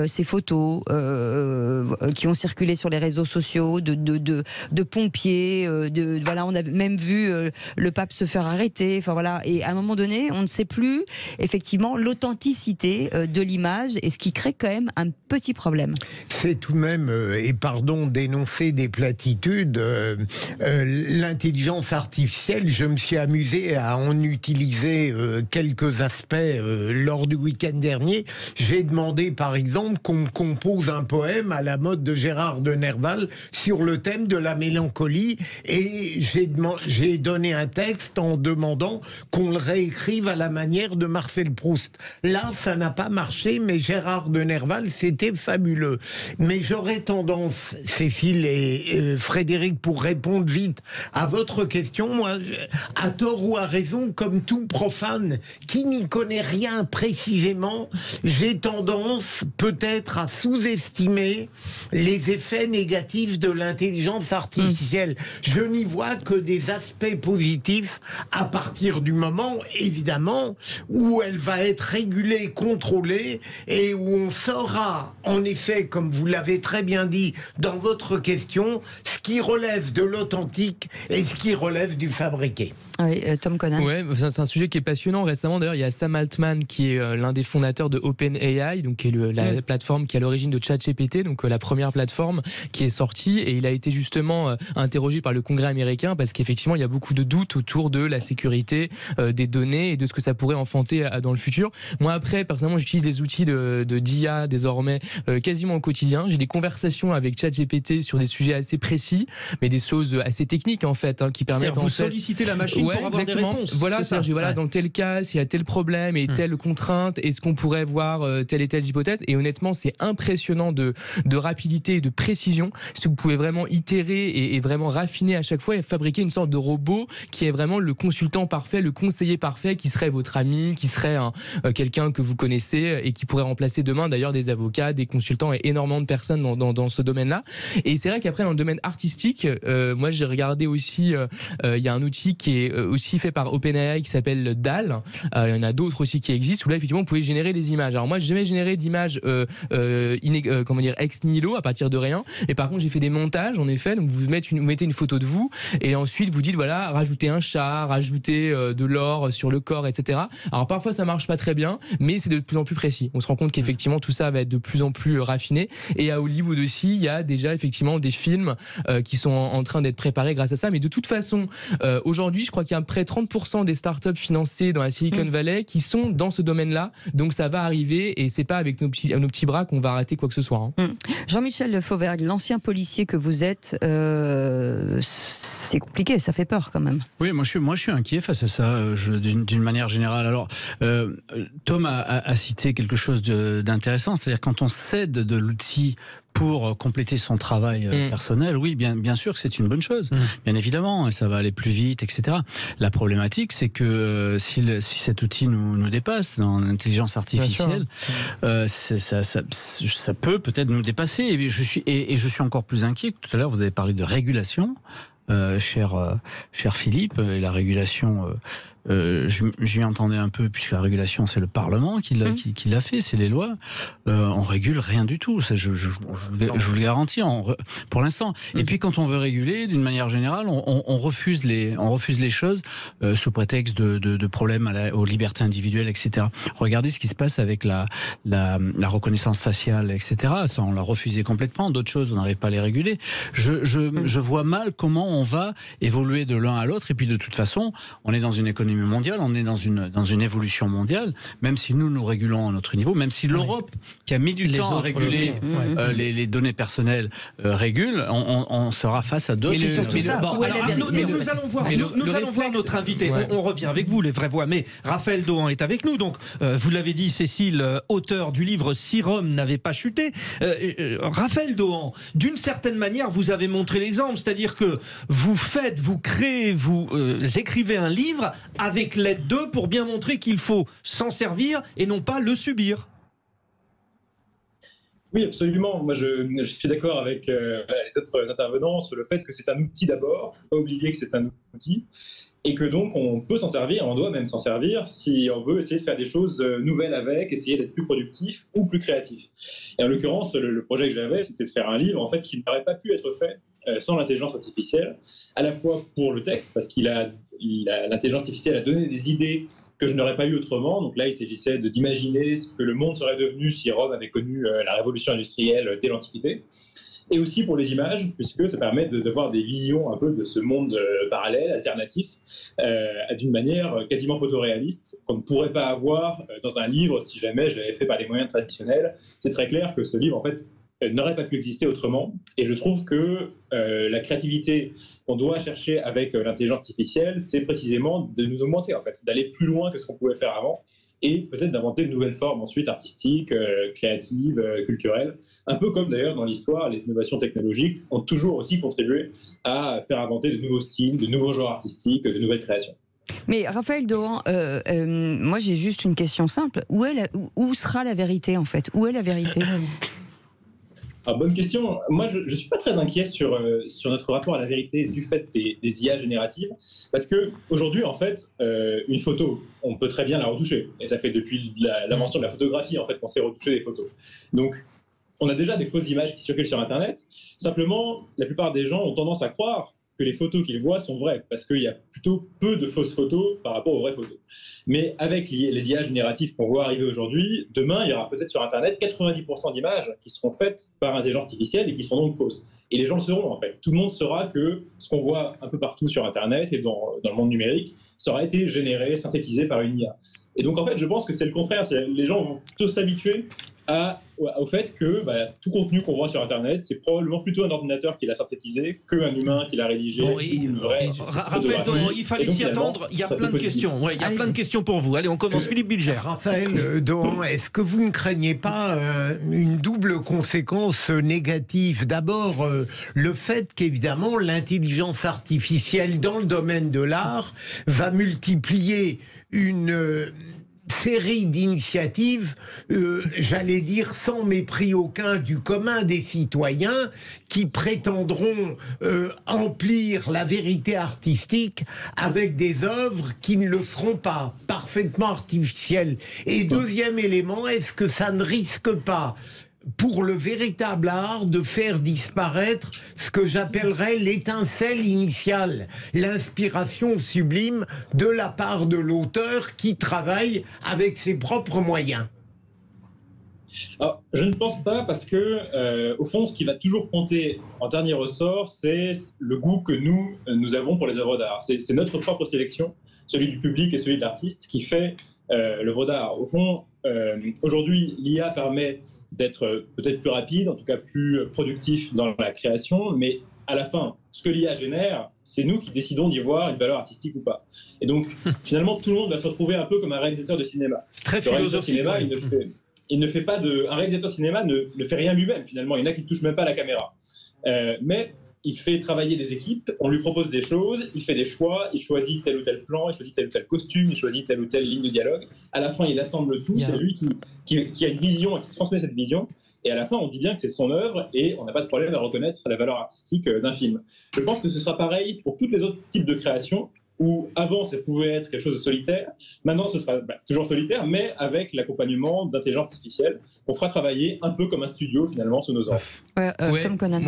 ces photos qui ont circulé sur les réseaux sociaux de pompiers. Voilà, on a même vu le pape se faire arrêter. Enfin voilà. Et à un moment donné, on ne sait plus effectivement l'authenticité de l'image, et ce qui crée quand même un petit problème. C'est tout de même, et pardon d'énoncer des platitudes, l'intelligence artificielle. Je me suis amusé à en utiliser quelques aspects lors du week-end dernier. J'ai demandé par exemple qu'on me compose un poème à la mode de Gérard de Nerval sur le thème de la mélancolie, et j'ai donné un texte en demandant qu'on le réécrive à la manière de Marcel Proust. Là, ça n'a pas marché, mais Gérard de Nerval, c'était fabuleux. Mais j'aurais tendance, Cécile et Frédéric, pour répondre vite à votre question, moi, à tort ou à raison, comme tout profane qui n'y connaît rien précisément, j'ai tendance peut-être à sous-estimer les effets négatifs de l'intelligence artificielle. Je n'y vois que des aspects positifs à partir du moment, évidemment, où elle va être régulée, contrôlée, et où on saura, en effet, comme vous l'avez très bien dit dans votre question, ce qui relève de l'authentique et ce qui relève du fabriqué. Oui, Tom Connan. Ouais, c'est un sujet qui est passionnant. Récemment, d'ailleurs, il y a Sam Altman qui est l'un des fondateurs de OpenAI, donc qui est la plateforme qui est à l'origine de ChatGPT, donc la première plateforme qui est sortie, et il a été justement interrogé par le Congrès américain parce qu'effectivement, il y a beaucoup de doutes autour de la sécurité des données et de ce que ça pourrait enfanter dans le futur. Moi, après, personnellement, j'utilise les outils d'IA désormais quasiment au quotidien. J'ai des conversations avec ChatGPT sur des sujets assez précis, mais des choses assez techniques en fait, qui permettent vous solliciter la machine pour avoir des réponses. Voilà, dans tel cas, s'il y a tel problème et telle contrainte, est-ce qu'on pourrait voir telle et telle hypothèse? Et honnêtement, c'est impressionnant de rapidité et de précision. Si vous pouvez vraiment itérer et vraiment raffiner à chaque fois et fabriquer une sorte de robot qui est vraiment le consultant parfait, le conseiller parfait, qui serait votre ami, qui serait quelqu'un que vous connaissez et qui pourrait remplacer demain d'ailleurs des avocats, des consultants et énormément de personnes dans ce domaine-là. Et c'est vrai qu'après, dans le domaine artistique, moi j'ai regardé aussi, il y a un outil qui est aussi fait par OpenAI qui s'appelle DAL. Il y en a d'autres aussi qui existent où là effectivement vous pouvez générer des images. Alors moi j'ai jamais généré d'images ex nihilo à partir de rien, et par contre j'ai fait des montages en effet. Donc vous mettez une photo de vous et ensuite vous dites voilà, rajoutez un chat, rajoutez de l'or sur le corps, etc. Alors parfois ça marche pas très bien, mais c'est de plus en plus précis. On se rend compte qu'effectivement tout ça va être de plus en plus raffiné, et à Hollywood aussi il y a déjà effectivement des films qui sont en train d'être préparés grâce à ça. Mais de toute façon aujourd'hui je crois qu'il y a près de 30% des startups financées dans la Silicon Valley qui sont dans ce domaine-là, donc ça va arriver et c'est pas avec nos petits bras qu'on va arrêter quoi que ce soit. Jean-Michel Fauvergue, l'ancien policier que vous êtes, c'est compliqué, ça fait peur quand même. Oui, moi je suis inquiet face à ça, d'une manière générale. Alors, Tom a cité quelque chose d'intéressant, c'est-à-dire quand on cède de l'outil pour compléter son travail personnel, oui, bien sûr que c'est une bonne chose, bien évidemment, et ça va aller plus vite, etc. La problématique, c'est que si cet outil nous dépasse dans l'intelligence artificielle, ça peut peut-être nous dépasser. Et je suis encore plus inquiet. Tout à l'heure, vous avez parlé de régulation, cher Philippe, et la régulation. Je m'y entendais un peu, puisque la régulation c'est le Parlement qui l'a fait, c'est les lois. On régule rien du tout, ça, je vous le garantis pour l'instant. Et puis quand on veut réguler, d'une manière générale, on refuse les choses sous prétexte de problèmes aux libertés individuelles, etc. Regardez ce qui se passe avec la reconnaissance faciale, etc. Ça, on l'a refusé complètement. D'autres choses, on n'arrive pas à les réguler. Je vois mal comment on va évoluer de l'un à l'autre. Et puis de toute façon, on est dans une économie mondiale, on est dans une évolution mondiale, même si nous régulons à notre niveau, même si l'Europe, qui a mis du temps à réguler les données personnelles, régule, on sera face à d'autres. Nous allons voir notre invité. On revient avec vous, les vraies voix. Mais Raphaël Dohan est avec nous. Donc, vous l'avez dit, Cécile, auteur du livre Si Rome n'avait pas chuté. Raphaël Dohan, d'une certaine manière, vous avez montré l'exemple. C'est-à-dire que vous créez, vous écrivez un livre avec l'aide d'eux pour bien montrer qu'il faut s'en servir et non pas le subir. Oui, absolument. Moi, je suis d'accord avec les autres intervenants sur le fait que c'est un outil d'abord. Il ne faut pas oublier que c'est un outil et que donc on peut s'en servir, on doit même s'en servir si on veut essayer de faire des choses nouvelles avec, essayer d'être plus productif ou plus créatif. Et en l'occurrence, le projet que j'avais, c'était de faire un livre en fait qui n'aurait pas pu être fait sans l'intelligence artificielle, à la fois pour le texte, parce l'intelligence artificielle a donné des idées que je n'aurais pas eues autrement. Donc là, il s'agissait d'imaginer ce que le monde serait devenu si Rome avait connu la révolution industrielle dès l'Antiquité. Et aussi pour les images, puisque ça permet de voir des visions un peu de ce monde parallèle, alternatif, d'une manière quasiment photoréaliste, qu'on ne pourrait pas avoir dans un livre si jamais je l'avais fait par les moyens traditionnels. C'est très clair que ce livre, en fait, n'aurait pas pu exister autrement. Et je trouve que la créativité qu'on doit chercher avec l'intelligence artificielle, c'est précisément de nous augmenter, en fait, d'aller plus loin que ce qu'on pouvait faire avant, et peut-être d'inventer de nouvelles formes ensuite artistiques, créatives, culturelles. Un peu comme d'ailleurs dans l'histoire, les innovations technologiques ont toujours aussi contribué à faire inventer de nouveaux styles, de nouveaux genres artistiques, de nouvelles créations. Mais Raphaël Dohan, moi j'ai juste une question simple. Où sera la vérité en fait? Où est la vérité? Alors, bonne question. Moi, je ne suis pas très inquiet sur notre rapport à la vérité du fait des IA génératives, parce qu'aujourd'hui, en fait, une photo, on peut très bien la retoucher. Et ça fait depuis l'invention de la photographie, en fait, qu'on sait retoucher des photos. Donc, on a déjà des fausses images qui circulent sur Internet. Simplement, la plupart des gens ont tendance à croire que les photos qu'il voit sont vraies, parce qu'il y a plutôt peu de fausses photos par rapport aux vraies photos. Mais avec les IA génératives qu'on voit arriver aujourd'hui, demain, il y aura peut-être sur Internet 90% d'images qui seront faites par intelligence artificielle et qui sont donc fausses. Et les gens le sauront, en fait. Tout le monde saura que ce qu'on voit un peu partout sur Internet et dans le monde numérique, ça aura été généré, synthétisé par une IA. Et donc, en fait, je pense que c'est le contraire. Les gens vont plutôt s'habituer au fait que tout contenu qu'on voit sur Internet, c'est probablement plutôt un ordinateur qui l'a synthétisé qu'un humain qui l'a rédigé. Raphaël Doran, il fallait s'y attendre. Il y a plein de questions. Il y a plein de questions pour vous. Allez, on commence. Philippe Bilger. Raphaël Doran, est-ce que vous ne craignez pas une double conséquence négative? D'abord, le fait qu'évidemment l'intelligence artificielle dans le domaine de l'art va multiplier une série d'initiatives, j'allais dire sans mépris aucun du commun des citoyens, qui prétendront emplir la vérité artistique avec des œuvres qui ne le seront pas, parfaitement artificielles. Et deuxième élément, est-ce que ça ne risque pas, pour le véritable art, de faire disparaître ce que j'appellerais l'étincelle initiale, l'inspiration sublime de la part de l'auteur qui travaille avec ses propres moyens? Alors, je ne pense pas, parce que, au fond, ce qui va toujours compter en dernier ressort, c'est le goût que nous avons pour les œuvres d'art. C'est notre propre sélection, celui du public et celui de l'artiste, qui fait l'œuvre d'art. Au fond, aujourd'hui, l'IA permet d'être peut-être plus rapide, en tout cas plus productif dans la création, mais à la fin, ce que l'IA génère, c'est nous qui décidons d'y voir une valeur artistique ou pas. Et donc, finalement, tout le monde va se retrouver un peu comme un réalisateur de cinéma. C'est très philosophique. Un réalisateur de cinéma ne fait rien lui-même, finalement. Il y en a qui ne touchent même pas à la caméra. Mais il fait travailler des équipes, on lui propose des choses, il fait des choix, il choisit tel ou tel plan, il choisit tel ou tel costume, il choisit telle ou telle ligne de dialogue. À la fin, il assemble tout, c'est lui qui a une vision et qui transmet cette vision. Et à la fin, on dit bien que c'est son œuvre et on n'a pas de problème à reconnaître la valeur artistique d'un film. Je pense que ce sera pareil pour tous les autres types de créations, où avant ça pouvait être quelque chose de solitaire, maintenant ce sera toujours solitaire, mais avec l'accompagnement d'intelligence artificielle, on fera travailler un peu comme un studio finalement sous nos ordres. Tom Conan.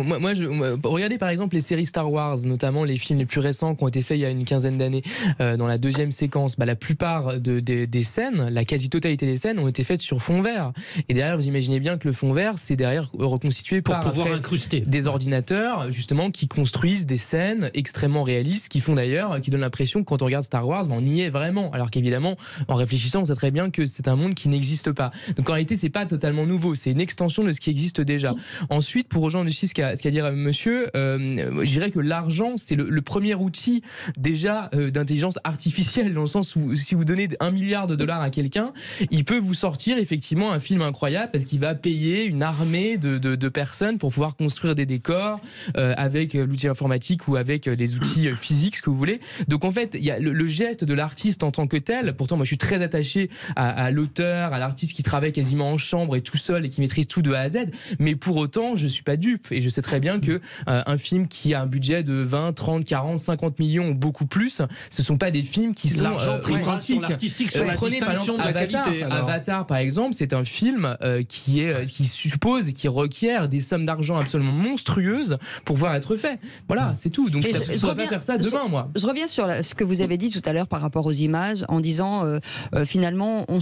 Regardez par exemple les séries Star Wars, notamment les films les plus récents qui ont été faits il y a une quinzaine d'années. Dans la deuxième séquence, la plupart des scènes, la quasi-totalité des scènes ont été faites sur fond vert. Et derrière, vous imaginez bien que le fond vert, c'est derrière reconstitué pour par pouvoir incruster des ordinateurs justement qui construisent des scènes extrêmement réalistes, qui font d'ailleurs, qui donnent l'impression que quand on regarde Star Wars, on y est vraiment. Alors qu'évidemment, en réfléchissant, on sait très bien que c'est un monde qui n'existe pas. Donc en réalité, c'est pas totalement nouveau, c'est une extension de ce qui existe déjà. Ensuite, pour rejoindre aussi ce qu'a dit monsieur, je dirais que l'argent, c'est le premier outil déjà d'intelligence artificielle, dans le sens où si vous donnez $1 milliard à quelqu'un, il peut vous sortir effectivement un film incroyable parce qu'il va payer une armée de personnes pour pouvoir construire des décors avec l'outil informatique ou avec les outils physiques, ce que vous voulez. Donc en fait, il y a le geste de l'artiste en tant que tel. Pourtant, moi, je suis très attaché à l'auteur, à l'artiste qui travaille quasiment en chambre et tout seul et qui maîtrise tout de A à Z. Mais pour autant, je suis pas dupe et je sais très bien que un film qui a un budget de 20, 30, 40, 50 millions ou beaucoup plus, ce sont pas des films qui sont authentiques. L'artistique, sur la distinction de la qualité. Avatar, par exemple, c'est un film qui suppose et qui requiert des sommes d'argent absolument monstrueuses pour pouvoir être fait. Voilà, c'est tout. Donc, je ne pourrais pas faire ça demain, moi. Je reviens sur ce que vous avez dit tout à l'heure par rapport aux images, en disant finalement on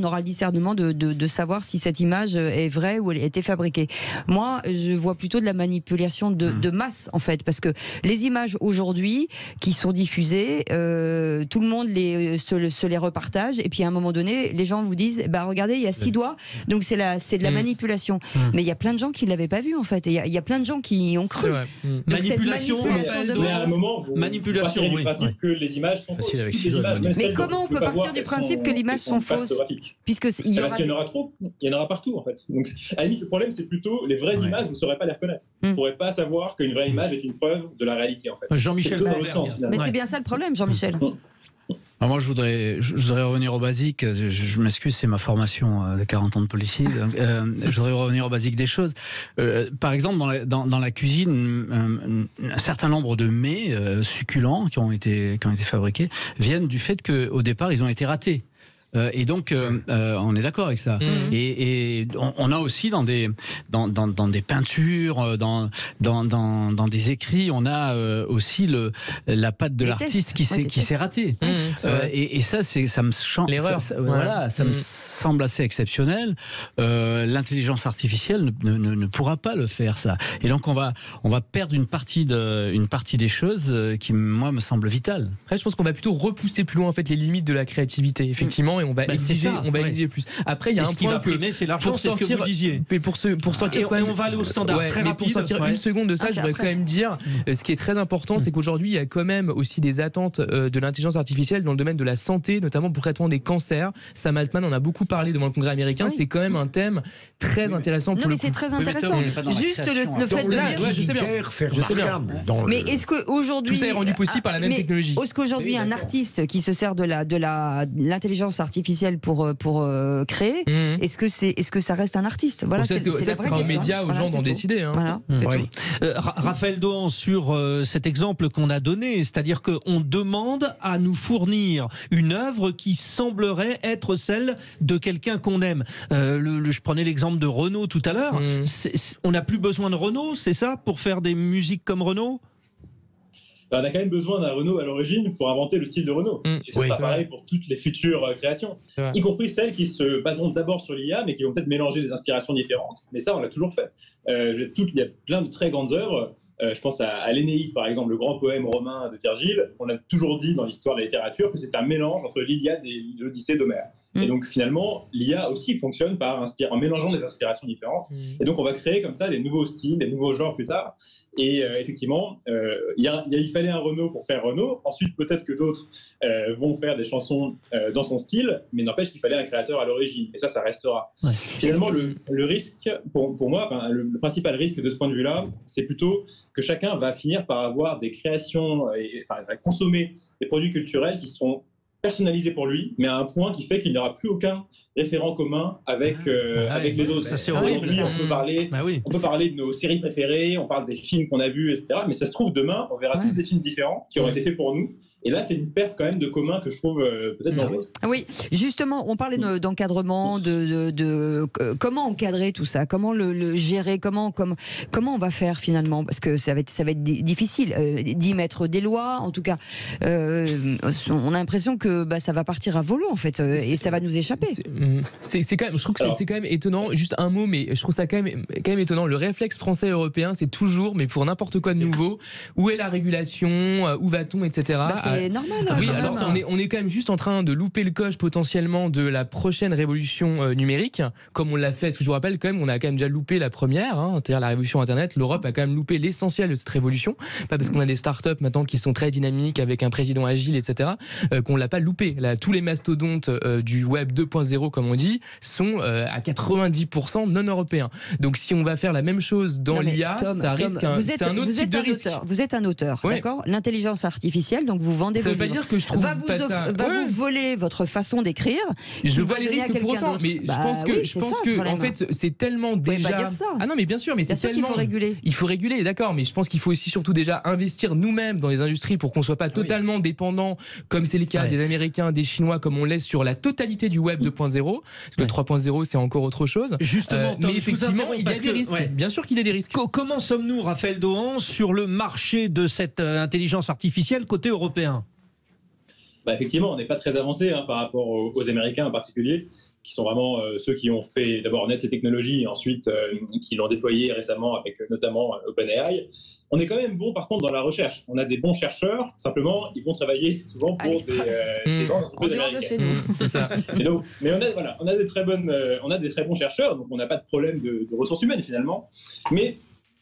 aura le discernement de savoir si cette image est vraie ou elle a été fabriquée. Moi, je vois plutôt de la manipulation de masse en fait, parce que les images aujourd'hui qui sont diffusées, tout le monde se les repartage, et puis à un moment donné, les gens vous disent regardez, il y a 6 doigts, donc c'est de la manipulation. Mais il y a plein de gens qui ne l'avaient pas vu en fait, il y a plein de gens qui y ont cru. Manipulation mais à un moment, vous partirez du principe que les images sont fausses. Mais comment on peut partir du principe que les images sont fausses? Parce qu'il y en aura trop, il y en aura partout en fait. Donc à la limite, le problème c'est plutôt les vraies images, vous ne saurez pas les reconnaître. Vous ne pourrez pas savoir qu'une vraie image est une preuve de la réalité en fait. Jean-Michel, mais c'est bien ça le problème, Jean-Michel. Alors moi, je voudrais revenir au basique. Je m'excuse, c'est ma formation de 40 ans de policier. Je voudrais revenir au basique des choses. Par exemple, dans la cuisine, un certain nombre de mets succulents qui ont été fabriqués viennent du fait qu'au départ, ils ont été ratés. Et donc, on est d'accord avec ça. Et on a aussi dans des peintures, dans des écrits, on a aussi la patte de l'artiste qui s'est ratée. Et ça, ça me semble, ça me semble assez exceptionnel. L'intelligence artificielle ne pourra pas le faire, ça. Et donc, on va perdre une partie des choses qui, moi, me semble vitale. Après, je pense qu'on va plutôt repousser plus loin en fait les limites de la créativité, effectivement, et on va exiger plus. Après, il y a un point que c'est l'argent, c'est ce que vous disiez. Mais pour sortir, on va aller au standard très rapide. Pour sortir une seconde de ça, je voudrais quand même dire, ce qui est très important, c'est qu'aujourd'hui, il y a quand même aussi des attentes de l'intelligence artificielle dans le domaine de la santé, notamment pour le traitement des cancers. Sam Altman en a beaucoup parlé devant le Congrès américain. C'est quand même un thème très intéressant. Non, mais c'est très intéressant. Juste le fait de dire. Je sais bien. Mais est-ce qu'aujourd'hui. Tout ça est rendu possible par la même technologie. Est-ce qu'aujourd'hui, un artiste qui se sert de l'intelligence artificielle pour créer, est-ce que ça reste un artiste? Voilà, ça sera un média aux gens d'en décider. Voilà, Raphaël Dahan, sur cet exemple qu'on a donné, c'est-à-dire qu'on demande à nous fournir une œuvre qui semblerait être celle de quelqu'un qu'on aime. Je prenais l'exemple de Renaud tout à l'heure. On n'a plus besoin de Renaud, c'est ça, pour faire des musiques comme Renaud? On a quand même besoin d'un Renaud à l'origine pour inventer le style de Renaud. Et ça sera pareil pour toutes les futures créations, y compris celles qui se baseront d'abord sur l'IA, mais qui vont peut-être mélanger des inspirations différentes. Mais ça, on l'a toujours fait. Il y a plein de très grandes œuvres. Je pense à l'Énéide, par exemple, le grand poème romain de Virgile. On a toujours dit dans l'histoire de la littérature que c'est un mélange entre l'Iliade et l'Odyssée d'Homère. Et donc finalement, l'IA aussi fonctionne en mélangeant des inspirations différentes. Et donc on va créer comme ça des nouveaux styles, des nouveaux genres plus tard. Et effectivement, il fallait un Renaud pour faire Renaud. Ensuite, peut-être que d'autres vont faire des chansons dans son style, mais n'empêche qu'il fallait un créateur à l'origine. Et ça restera. Finalement, le risque, pour moi, le principal risque de ce point de vue-là, c'est plutôt que chacun va finir par avoir des créations, va consommer des produits culturels qui seront personnalisé pour lui, mais à un point qui fait qu'il n'y aura plus aucun référent commun avec les autres. Ça, c'est horrible. Aujourd'hui, on peut parler de nos séries préférées, on parle des films qu'on a vus, etc. Mais ça se trouve, demain, on verra tous des films différents qui auront été faits pour nous. Et là, c'est une perte quand même de commun que je trouve peut-être dangereuse. Oui, justement, on parlait d'encadrement, comment encadrer tout ça, comment le gérer, comment on va faire finalement, parce que ça va être difficile d'y mettre des lois. En tout cas, on a l'impression que ça va partir à volo en fait, et ça va nous échapper. C'est quand même, je trouve que c'est quand même étonnant. Juste un mot, mais je trouve ça quand même étonnant. Le réflexe français et européen, c'est toujours, mais pour n'importe quoi de nouveau, où est la régulation, où va-t-on, etc. C'est normal. Oui, alors on est quand même juste en train de louper le coche potentiellement de la prochaine révolution numérique, comme on l'a fait. Parce que je vous rappelle quand même, on a quand même déjà loupé la première, c'est-à-dire la révolution Internet. L'Europe a quand même loupé l'essentiel de cette révolution, pas parce qu'on a des startups maintenant qui sont très dynamiques avec un président agile, etc. Qu'on l'a pas loupé. Là, tous les mastodontes du web 2.0, comme on dit, sont à 90% non européens. Donc si on va faire la même chose dans l'IA, ça risque c'est un autre type de risque. Vous êtes un auteur, d'accord? L'intelligence artificielle, donc vous vendez ça vos veut pas livres. dire que je trouve va vous voler votre façon d'écrire. Je vois les risques pour autant, mais je pense que en fait c'est tellement déjà. Pas dire ça. Ah non, mais bien sûr, mais c'est tellement. Qu'il faut réguler. Il faut réguler, d'accord, mais je pense qu'il faut aussi surtout déjà investir nous-mêmes dans les industries pour qu'on soit pas totalement dépendant, comme c'est le cas des Américains, des Chinois, comme on l'est sur la totalité du web 2.0, parce que le 3.0 c'est encore autre chose. Justement, Tom, mais effectivement, il y a des risques. Bien sûr qu'il y a des risques. Comment sommes-nous, Raphaël Dahan, sur le marché de cette intelligence artificielle côté européen? Effectivement, on n'est pas très avancé par rapport aux Américains en particulier, qui sont vraiment ceux qui ont fait d'abord naître ces technologies et ensuite qui l'ont déployé récemment avec notamment OpenAI. On est quand même bon par contre dans la recherche. On a des bons chercheurs, simplement ils vont travailler souvent pour des grandes entreprises américaines. C'est ça. Mais on a des très bons chercheurs, donc on n'a pas de problème de ressources humaines finalement. Mais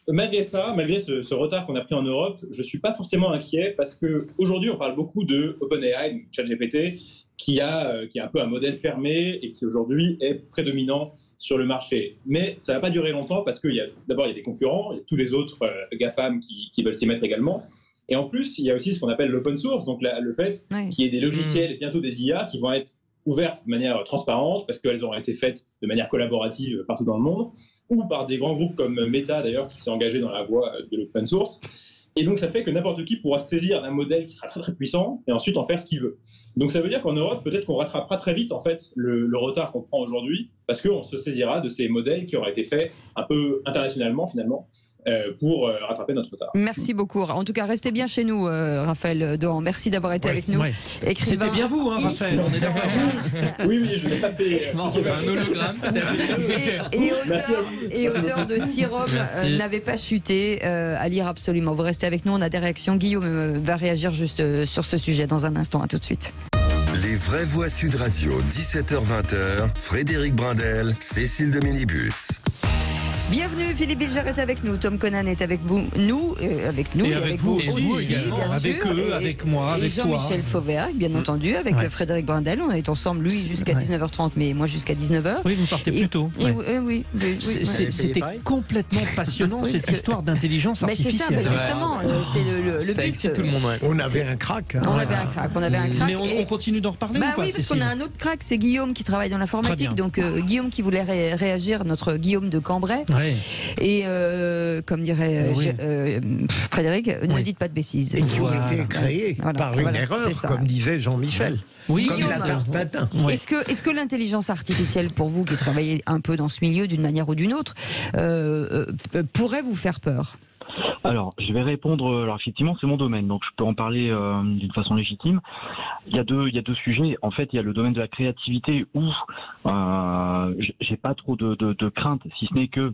malgré ça, malgré ce retard qu'on a pris en Europe, je ne suis pas forcément inquiet parce qu'aujourd'hui, on parle beaucoup de OpenAI, ChatGPT, qui a un peu un modèle fermé et qui aujourd'hui est prédominant sur le marché. Mais ça ne va pas durer longtemps parce qu'il y a des concurrents, il y a tous les autres GAFAM qui veulent s'y mettre également. Et en plus, il y a aussi ce qu'on appelle l'open source, donc le fait qu'il y ait des logiciels et bientôt des IA qui vont être ouvertes de manière transparente parce qu'elles auront été faites de manière collaborative partout dans le monde, ou par des grands groupes comme Meta d'ailleurs qui s'est engagé dans la voie de l'open source. Et donc, ça fait que n'importe qui pourra se saisir d'un modèle qui sera très très puissant et ensuite en faire ce qu'il veut. Donc, ça veut dire qu'en Europe, peut-être qu'on rattrapera très vite en fait le retard qu'on prend aujourd'hui, parce qu'on se saisira de ces modèles qui auraient été faits un peu internationalement finalement. Pour rattraper notre retard. Merci beaucoup. En tout cas, restez bien chez nous, Raphaël Dohan. Merci d'avoir été avec nous. Ouais. C'était bien vous, hein, Raphaël. On est d'accord. Oui, je n'ai pas fait un hologramme. Et auteur de Sirom n'avait pas chuté, à lire absolument. Vous restez avec nous, on a des réactions. Guillaume va réagir juste sur ce sujet dans un instant. À tout de suite. Les vraies voix Sud Radio, 17h-20h, Frédéric Brindel, Cécile de Minibus. Bienvenue, Philippe Bilger est avec nous, Tom Conan est avec vous, et avec vous aussi, également, bien avec sûr, eux, avec moi, avec toi. Jean-Michel Fauvergue, bien entendu, avec Frédéric Brindel. On est ensemble, lui jusqu'à 19h30, mais moi jusqu'à 19h. Oui, vous partez plus tôt. Oui. C'était complètement passionnant cette histoire d'intelligence artificielle. C'est ça, justement, c'est le but. Ça excite tout le monde. On avait un crack. On avait un crack. Mais on continue d'en reparler ou pas? Oui, parce qu'on a un autre crack, c'est Guillaume qui travaille dans l'informatique. Donc Guillaume qui voulait réagir, notre Guillaume de Cambrai. Et comme dirait Frédéric, ne dites pas de bêtises. Et qui ont été créés par une erreur, comme disait Jean-Michel. Oui, comme la tarte tatin. Est-ce que l'intelligence artificielle, pour vous qui travaillez un peu dans ce milieu d'une manière ou d'une autre, pourrait vous faire peur ? Alors, je vais répondre. Alors, effectivement, c'est mon domaine, donc je peux en parler d'une façon légitime. Il y a deux sujets. En fait, il y a le domaine de la créativité où j'ai pas trop de crainte, si ce n'est que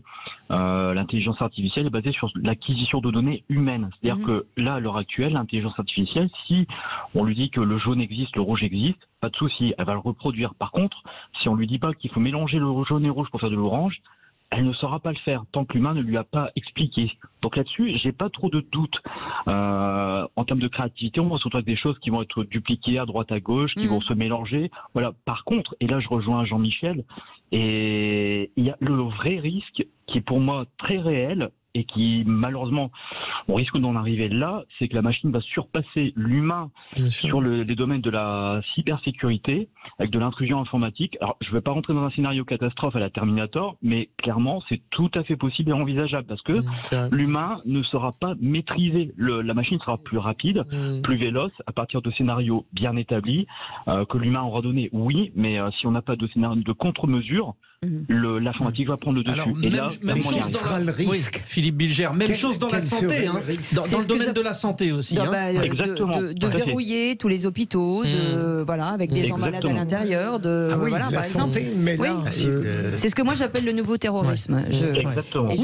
l'intelligence artificielle est basée sur l'acquisition de données humaines. C'est-à-dire que là, à l'heure actuelle, l'intelligence artificielle, si on lui dit que le jaune existe, le rouge existe, pas de souci, elle va le reproduire. Par contre, si on lui dit pas qu'il faut mélanger le jaune et le rouge pour faire de l'orange, elle ne saura pas le faire tant que l'humain ne lui a pas expliqué. Donc là-dessus, j'ai pas trop de doutes. En termes de créativité, on va se retrouver avec des choses qui vont être dupliquées à droite à gauche, qui vont se mélanger. Voilà. Par contre, et là je rejoins Jean-Michel, et il y a le vrai risque qui est pour moi très réel et qui malheureusement on risque d'en arriver là, c'est que la machine va surpasser l'humain sur les domaines de la cybersécurité avec de l'intrusion informatique. Alors je ne vais pas rentrer dans un scénario catastrophe à la Terminator, mais clairement c'est tout à fait possible et envisageable parce que l'humain ne sera pas maîtrisé. La machine sera plus rapide, plus véloce à partir de scénarios bien établis que l'humain aura donné. Oui, mais si on n'a pas de scénario de contre-mesure, l'informatique va prendre le dessus. Alors, et là, même chose dans le risque. Philippe Bilger, même chose dans la santé, dans le domaine de la santé aussi. De verrouiller tous les hôpitaux, avec des gens malades à l'intérieur, par exemple. C'est ce que moi j'appelle le nouveau terrorisme. Exactement.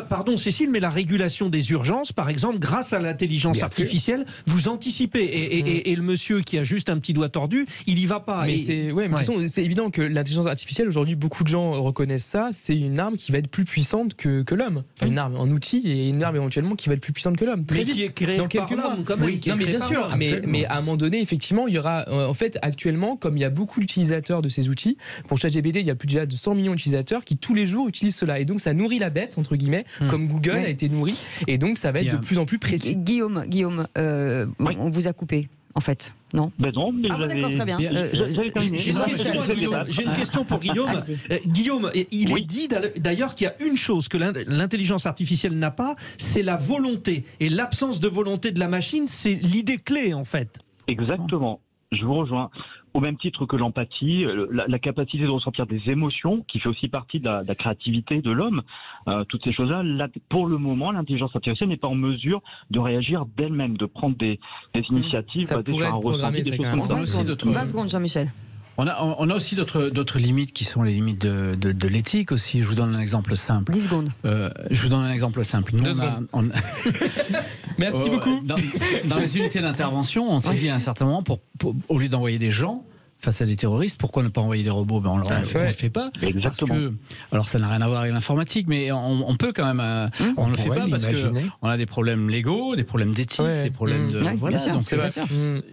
Pardon Cécile, mais la régulation des urgences, par exemple, grâce à l'intelligence artificielle, vous anticipez. Et le monsieur qui a juste un petit doigt tordu, il y va pas. Mais c'est évident que l'intelligence artificielle, aujourd'hui, beaucoup de gens reconnaissent ça, c'est une arme qui va être plus puissante que l'homme. Enfin, une arme, un outil et une arme éventuellement qui va être plus puissante que l'homme. Mais qui est créée dans quelques mois, quand même. Mais bien sûr. Mais à un moment donné, effectivement, il y aura, en fait, actuellement, comme il y a beaucoup d'utilisateurs de ces outils, pour ChatGPT, il y a plus déjà de 100 millions d'utilisateurs qui tous les jours utilisent cela. Et donc, ça nourrit la bête, entre guillemets, comme Google a été nourri. Et donc, ça va être de plus en plus précis. Guillaume, on vous a coupé. En fait, non? Non, mais d'accord, très bien. J'ai une question pour Guillaume. Guillaume, il est dit d'ailleurs qu'il y a une chose que l'intelligence artificielle n'a pas, c'est la volonté. Et l'absence de volonté de la machine, c'est l'idée clé, en fait. Exactement. Je vous rejoins. Au même titre que l'empathie, la capacité de ressentir des émotions, qui fait aussi partie de la créativité de l'homme, toutes ces choses-là, pour le moment, l'intelligence artificielle n'est pas en mesure de réagir d'elle-même, de prendre des initiatives basées sur un ressenti, des choses comme ça. 20 secondes, Jean-Michel. On a aussi d'autres limites qui sont les limites de l'éthique aussi. Je vous donne un exemple simple. 10 secondes. Je vous donne un exemple simple. Nous, Merci beaucoup. Dans les unités d'intervention, on s'est dit à un certain moment, au lieu d'envoyer des gens face à des terroristes, pourquoi ne pas envoyer des robots? On ne le fait pas. Exactement. Alors ça n'a rien à voir avec l'informatique, mais on peut quand même. On ne le fait pas parce qu'on a des problèmes légaux, des problèmes d'éthique, des problèmes de. Voilà, donc c'est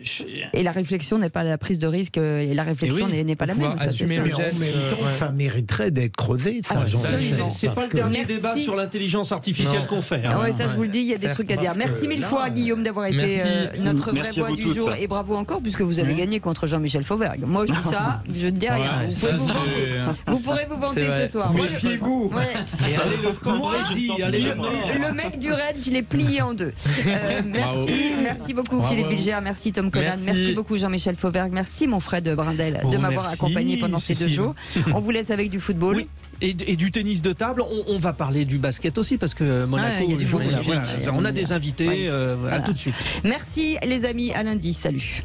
sûr. Et la réflexion n'est pas la prise de risque, et la réflexion n'est pas la même. Mais en même temps, ça mériterait d'être creusé. C'est pas le dernier débat sur l'intelligence artificielle qu'on fait. Oui, ça je vous le dis, il y a des trucs à dire. Merci mille fois, Guillaume, d'avoir été notre vraie voix du jour. Et bravo encore, puisque vous avez gagné contre Jean-Michel Fauvergue. Schlossberg. Moi, je dis ça, je ne dis rien. Vous pouvez vous vanter. Vous pourrez vous vanter ce soir. Méfiez-vous. Ouais. Et allez le Cambrésis, allez le Nord. Le mec du raid, je l'ai plié en deux. Merci beaucoup Philippe Bilger, merci Tom Conan, merci beaucoup Jean-Michel Fauvergue, merci mon Fred Brindel de m'avoir accompagné pendant ces 2 jours. On vous laisse avec du football. Oui. Et du tennis de table, on va parler du basket aussi parce que Monaco joue. On a des invités. À tout de suite. Merci les amis, à lundi. Salut.